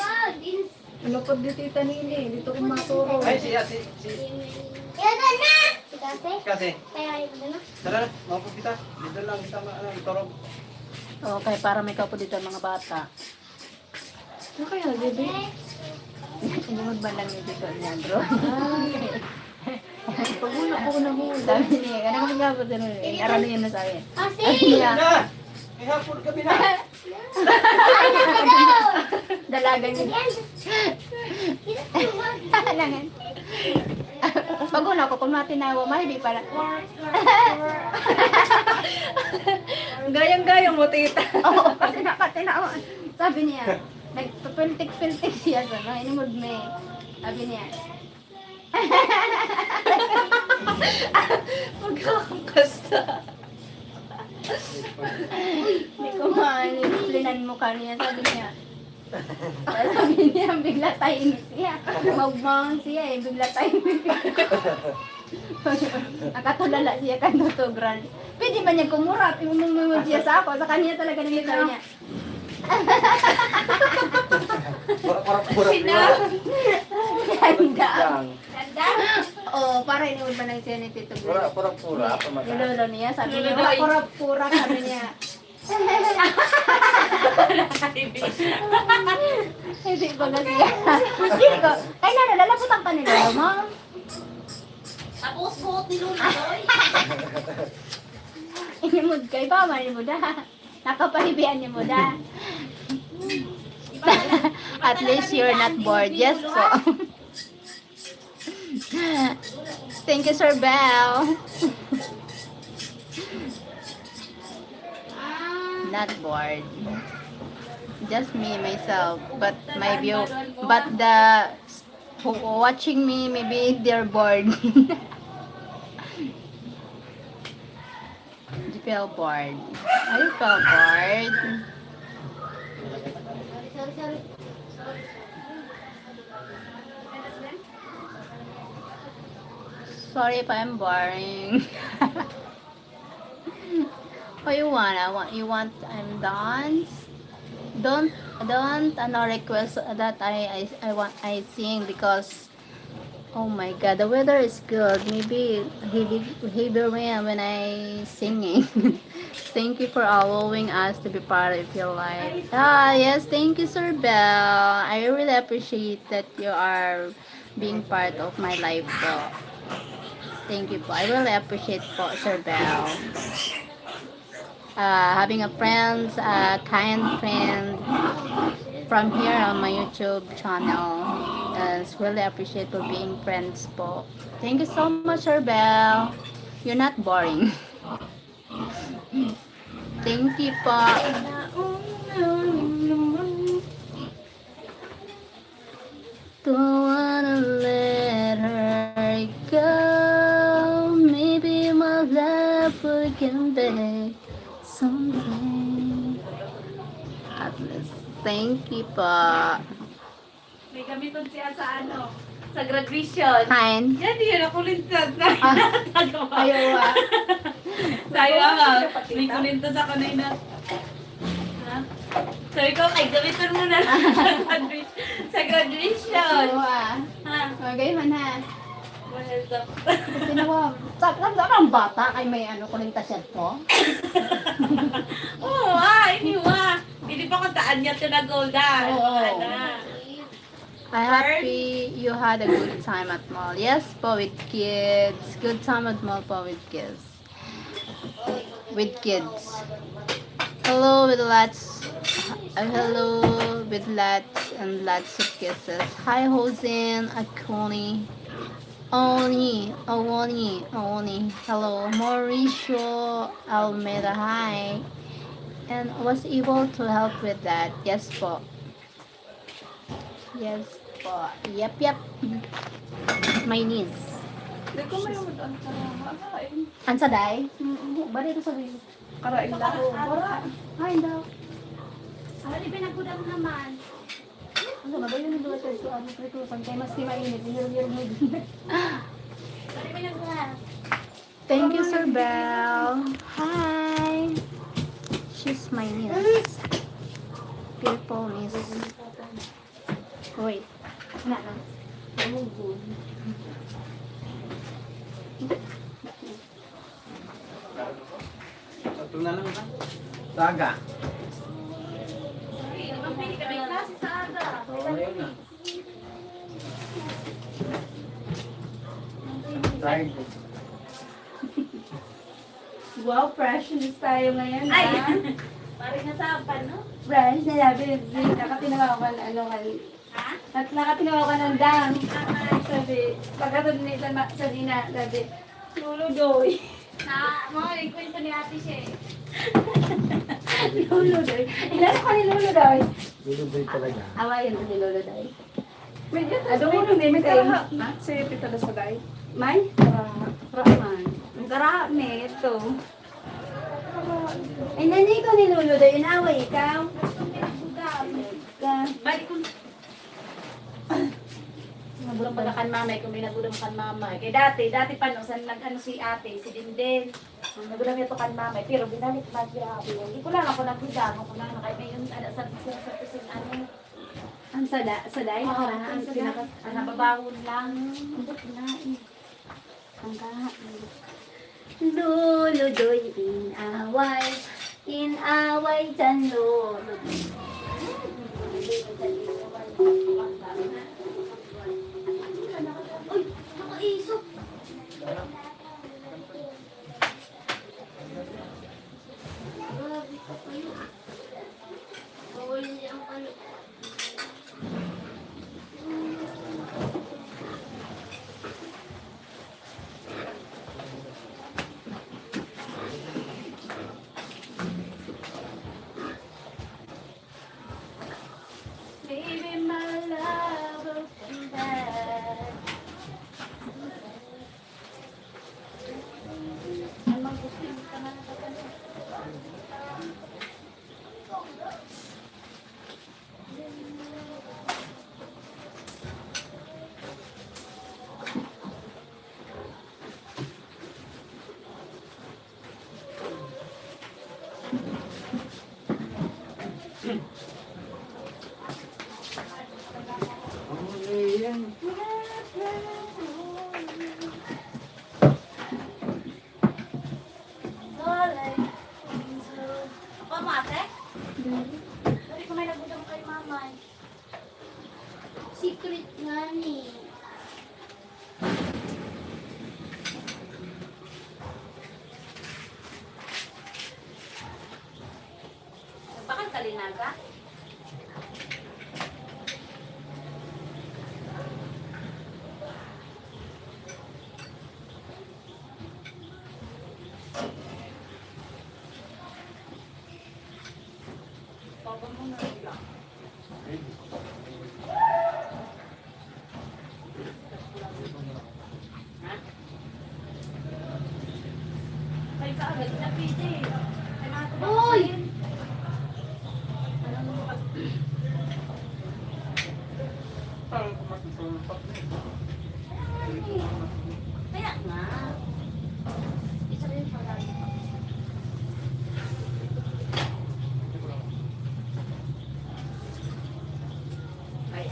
Ano pag di tita Nini? Dito ko maturo. Ay, si Yan na! Kasi, kasi. kaya yun na. Tara na, maupo kita. Dito lang, kita itorog. Okay, para may kapo dito ang mga bata. Ano kaya, baby? Hindi magbalang ni dito niya, bro. Pagulak ko na mo. Sabi niya, ano kami nga po din? Arano yun na sabi. Kasi, Sabi niya, Na! May hapon kami na! dalagan niya. Langan. Pagulak ko, kung matinawa, mahili para. Gayang-gayang mo, tita. Oo, kasi nakatinawa. Sabi niya, nagpapiltik-piltik siya sa no, inimod may. Sabi niya, magkakasta. Hindi ko ma-explainan mo kaniya. Sabi niya, bigla tayong siya. Magmahon siya eh, bigla tayong nakatulala siya kan tutugran. Pwede ba niya kumurap? Imumumumod siya sa ako. Sa kanya talaga nang sabi niya. Parang-purap niya. Ganda. ganda. Oo, para inimod ba lang siya ni Tito Glenn. Parang-purap. Lolo niya, sabi niya, pura-pura, sabi niya. Hindi ba na siya? Hindi ko, kaya na, lalaputan pa ni Lolo, ma'am. Tapos buhot ni Luna, Joy. Inimod kayo pa, manimod ha. Nakapahibian niyo mo da. At least you're not bored. Yes po. Thank you, Sir Bell. Not bored. Just me, myself. But my view, but the who watching me, maybe they're bored. You feel bored. I feel bored. Sorry if I'm boring. What you want? You want dance? Don't request that I sing because oh my god, the weather is good. Maybe heavy rain when I singing. Thank you for allowing us to be part of your life. Ah yes, thank you, Sir Bell. I really appreciate that you are being part of my life po. Thank you po. I really appreciate po, Sir Bell. Having a kind friend from here on my YouTube channel. It's really appreciate for being friends po. Thank you so much, Sir Bell. You're not boring. Thank you po. Don't wanna let her go. Maybe my love will come back someday. At least, thank you po. May gamiton siya sa ano, sa graduation. Fine. Yan, yun ako lintad na. Ayaw ah. Sayo nga, may kulintos ako na ina. Ha? Sabi ko, ay gamiton mo na lang sa graduation. Ayaw ah. Ha? Okay man ha. Well, Tinawa. Saklang ang bata ay may ano kulinta siya po. oo, hindi wa. Hindi pa kung taan niya ito na golda. Oo. Ano? I happy you had a good time at mall. Yes po, with kids. Good time at mall po with kids. With kids. Hello with lots and lots of kisses. Hi Hosen, Akoni, Oni. Hello Mauricio Almeida. Hi. And was able to help with that. Yes po. Yes po. Yep. My niece. Hindi ko may umudan ka na. Ansa day? Bari ito sabi. Karain lang. Wala. Ay, daw. Ano pinagkuda mo naman? Ano ba yun yung duwat ito? Ano ito? Kaya mas di mainit. Yung mo din. Ano pinagkuda? Thank you, Sir Bell. Hi. She's my niece. Beautiful niece. Wait. Na, na. Samugod. Ito na lang ha. Saga. Mapili kami klase sa aga. Oo, ayun na. Try ko. Wow, freshness tayo ngayon, Ay! ha? Parang nasapan, no? Fresh na sabi, nakatinawa ko na ano kan. Ha? Nakatinawa ko ng dang. Sabi, pagkatod ni sa dina, sabi, luludoy. Na, mga kwento ni ate siya eh. Luludoy. Ilan ko ni luludoy? Lulubay talaga. Awayan ko ni luludoy. Medyo Ado mo nung name kayo. ha? Si Pita na sa day. May? Raman. Ang karami, ito. Ay, nanay ko ni luludoy. Inaway, ikaw. Balik ko. Nagulang pala kan mamay, kung may nagulang kan mamay. Kaya dati pa no, saan nag-ano si ate, si Dindin. Nagulang ito kan mamay, pero binalik pa siya ate. Hindi ko lang ako nagudang, ako lang nakaiba yung sa pising ano. Ang saday? Oo, Ang ang nababawon lang. Ang luludoy, inaway dyan luludoy. Uy, nakaisok. Bawal niya ang ano. Baby, my love will come back. Ano gusto mo ka na nakapanood? Ayan. Pamate? Sorry kung may nagudang kay mamay. Secret nga ni. Bakit kalinaga? Papa mo na lang. Ha? Kaya ka agad na piti. Ay mga Uy! Kaya nga. Isa rin pala. Ay.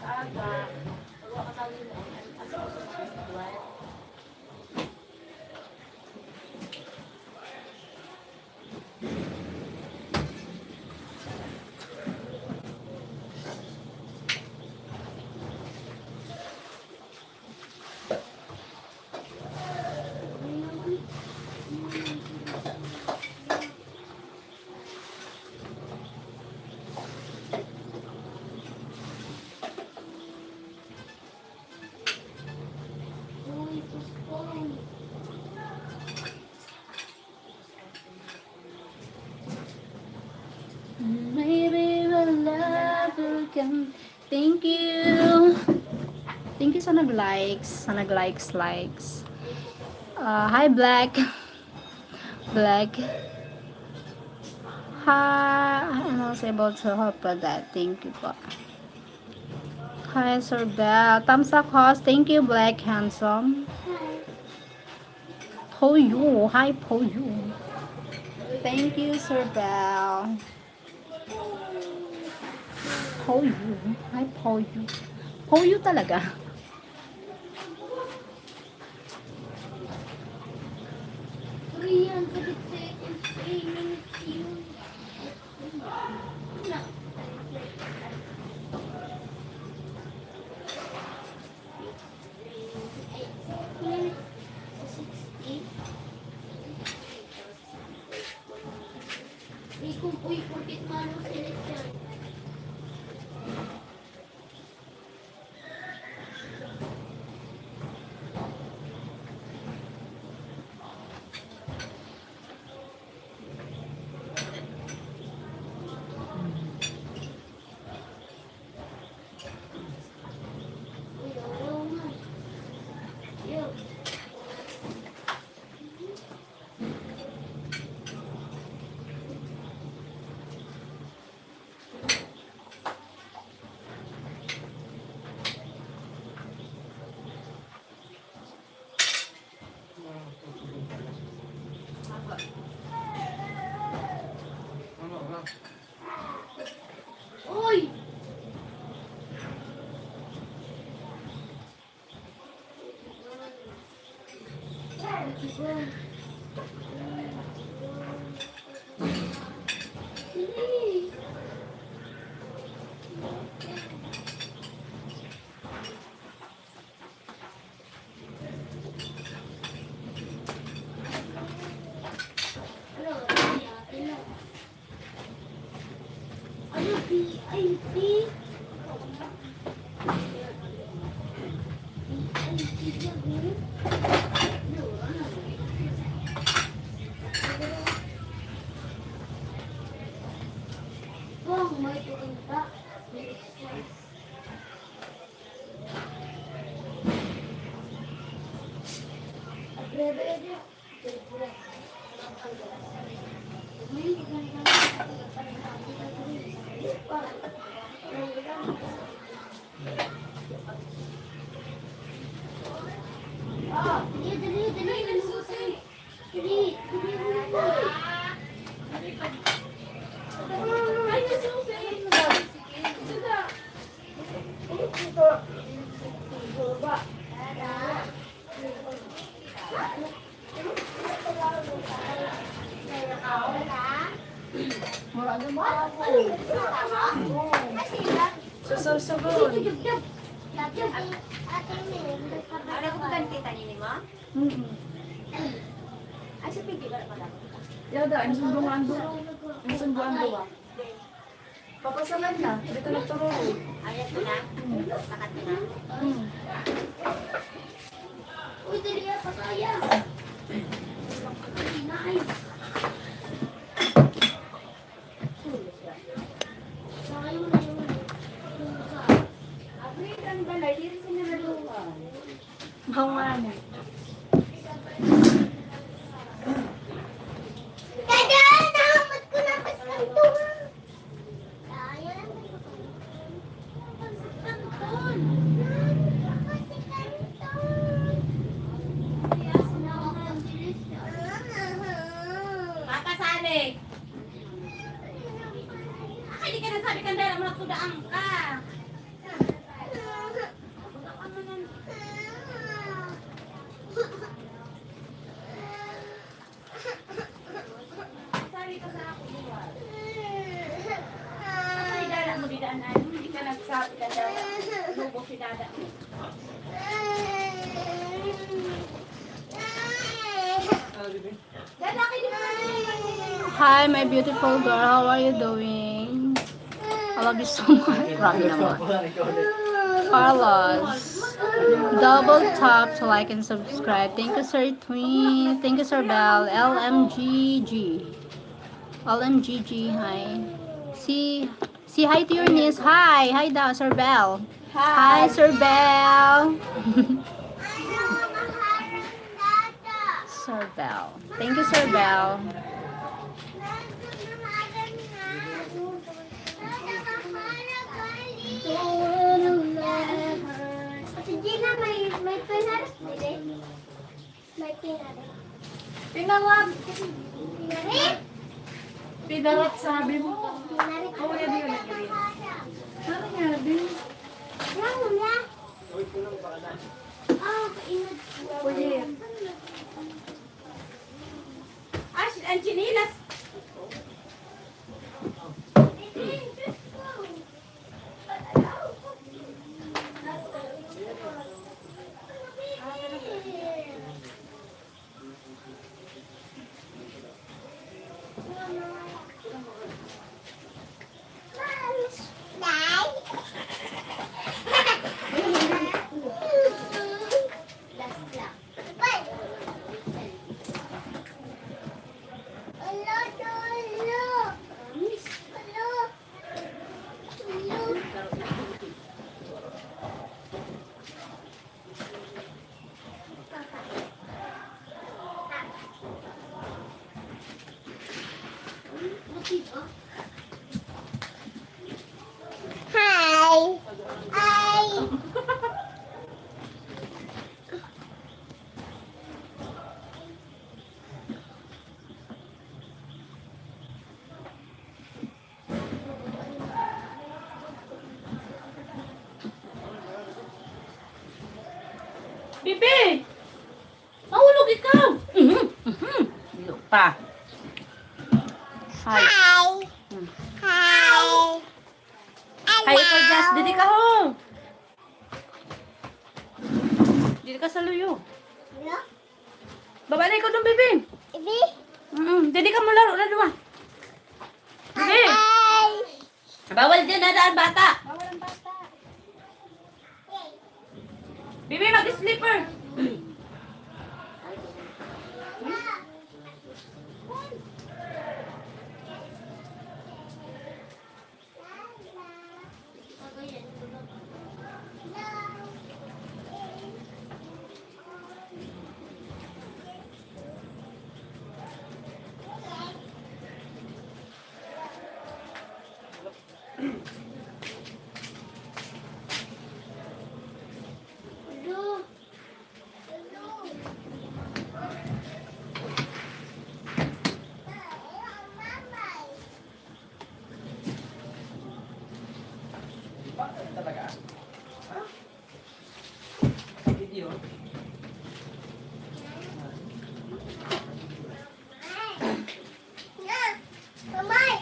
Aga. Huwag ka sa lino. Asa ko sa mga Maybe my love will come. Thank you. Thank you sa nag-likes. Likes. Hi, Black. Black. Hi. I'm also able to help with that. Thank you po. Hi, Sir Bell. Thumbs up, host. Thank you, Black Handsome. Poyu. Hi, Poyu. Thank you, Sir Bell. Poyu. Hi, Poyu. Poyu talaga. Korean, but it's 3 minutes yun. Kung puy-pupit man ang seleksyon. Uy! Ano, VIP? Bang, may tuwanta. Susur-surun. Ano ko ganti tanin mo? Ay, sa pigi ba pala? Yada, ang sundungan do. Ang sundungan do. Papasalan na. Dito na tururo. Ayat mo na? Sakat mo na? Uy, dali ya, pataya. Nice. Sakayo na yun. Abri, ang balay. Dito sinanaluhan. Mawangan. Dada! Nahamad ko na pas kanto. Ayan. Pas kanton. Pas kanton. Makasali. Hindi ka nasabi kang dala mo nagsudaang ka. Sabi ka sa ako, diba? Ay, dala mo didaanan. Hindi ka nagsabi kang dala. Lubo si dada mo. Lalaki di ba? Hi, my beautiful girl. How are you doing? I love you so much. Grabe naman. Carlos. Double tap to like and subscribe. Thank you, Sir Twin. Thank you, Sir Bell. LMGG. LMGG. Hi. See hi to your niece. Hi. Hi daw, Sir Bell. Hi, Sir Bell. Sir Bell. Thank you, Sir Bell. Si Gina, may pinaras. May pinaras. Pinarat. Pinarit. Pinarat sabi mo. Pinarit. Oh, yan yun. Ano nga din? Yan na. Ah, ingat. Pwede. Ang chinilas. Hi. Hi. Bibi! Mahulog ikaw! Dilo pa. Hi. Hi. Hi. Hi, ikaw, Jazz. Didi ka ho. Didi ka sa luyo. Hello? Baba na ikaw doon, Bibi. Ibi? Didi ka mo laro na duwa. Bibi! Hi. Bawal dyan na daan, bata. Bawal ang bata. Bibi, mag-slipper. Talaga? Ha? Video? Mamay.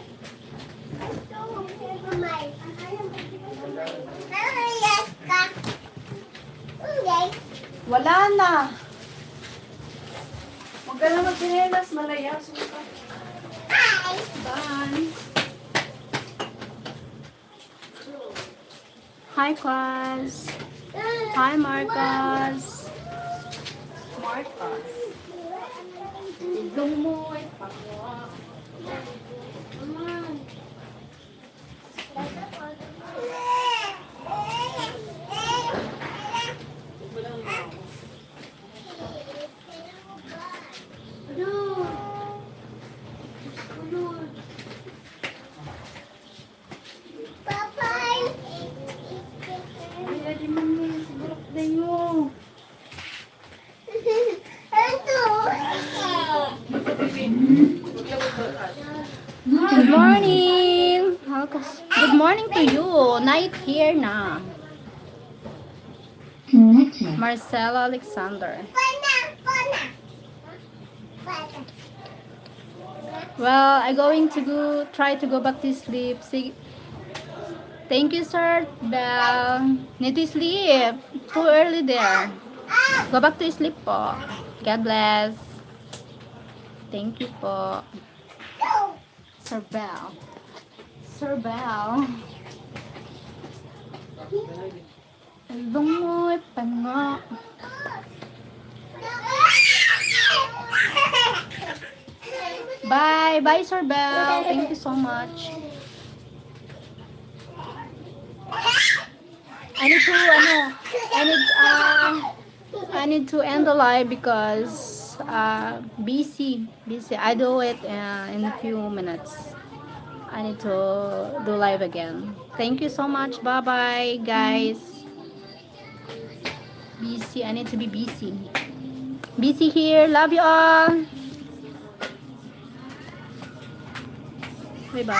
Mamay. Yes ka. Okay. Wala na. Huwag ka na magsinelas, malayas. Hi. Bye. Hi, class. Hi, Marcus. Marcos. Ilong mo ay pangwa. Bye-bye. Ay, di man mo yung sigurok na yun. Ito. Good morning. Good morning to you. Night here na. Marcelo Alexander. Pana. Pana. Pana. Well, I'm going to try to go back to sleep. Thank you, Sir Bell. Need to sleep. Too early there. Go back to sleep po. God bless. Thank you po. Sir Bell. Sir Bell. Lungoy pa nga. Bye. Bye, Sir Bell. Thank you so much. I need to end the live because busy. I do it in a few minutes. I need to do live again. Thank you so much. Bye bye, guys. Busy. I need to be busy. Busy here. Love you all. Bye-bye.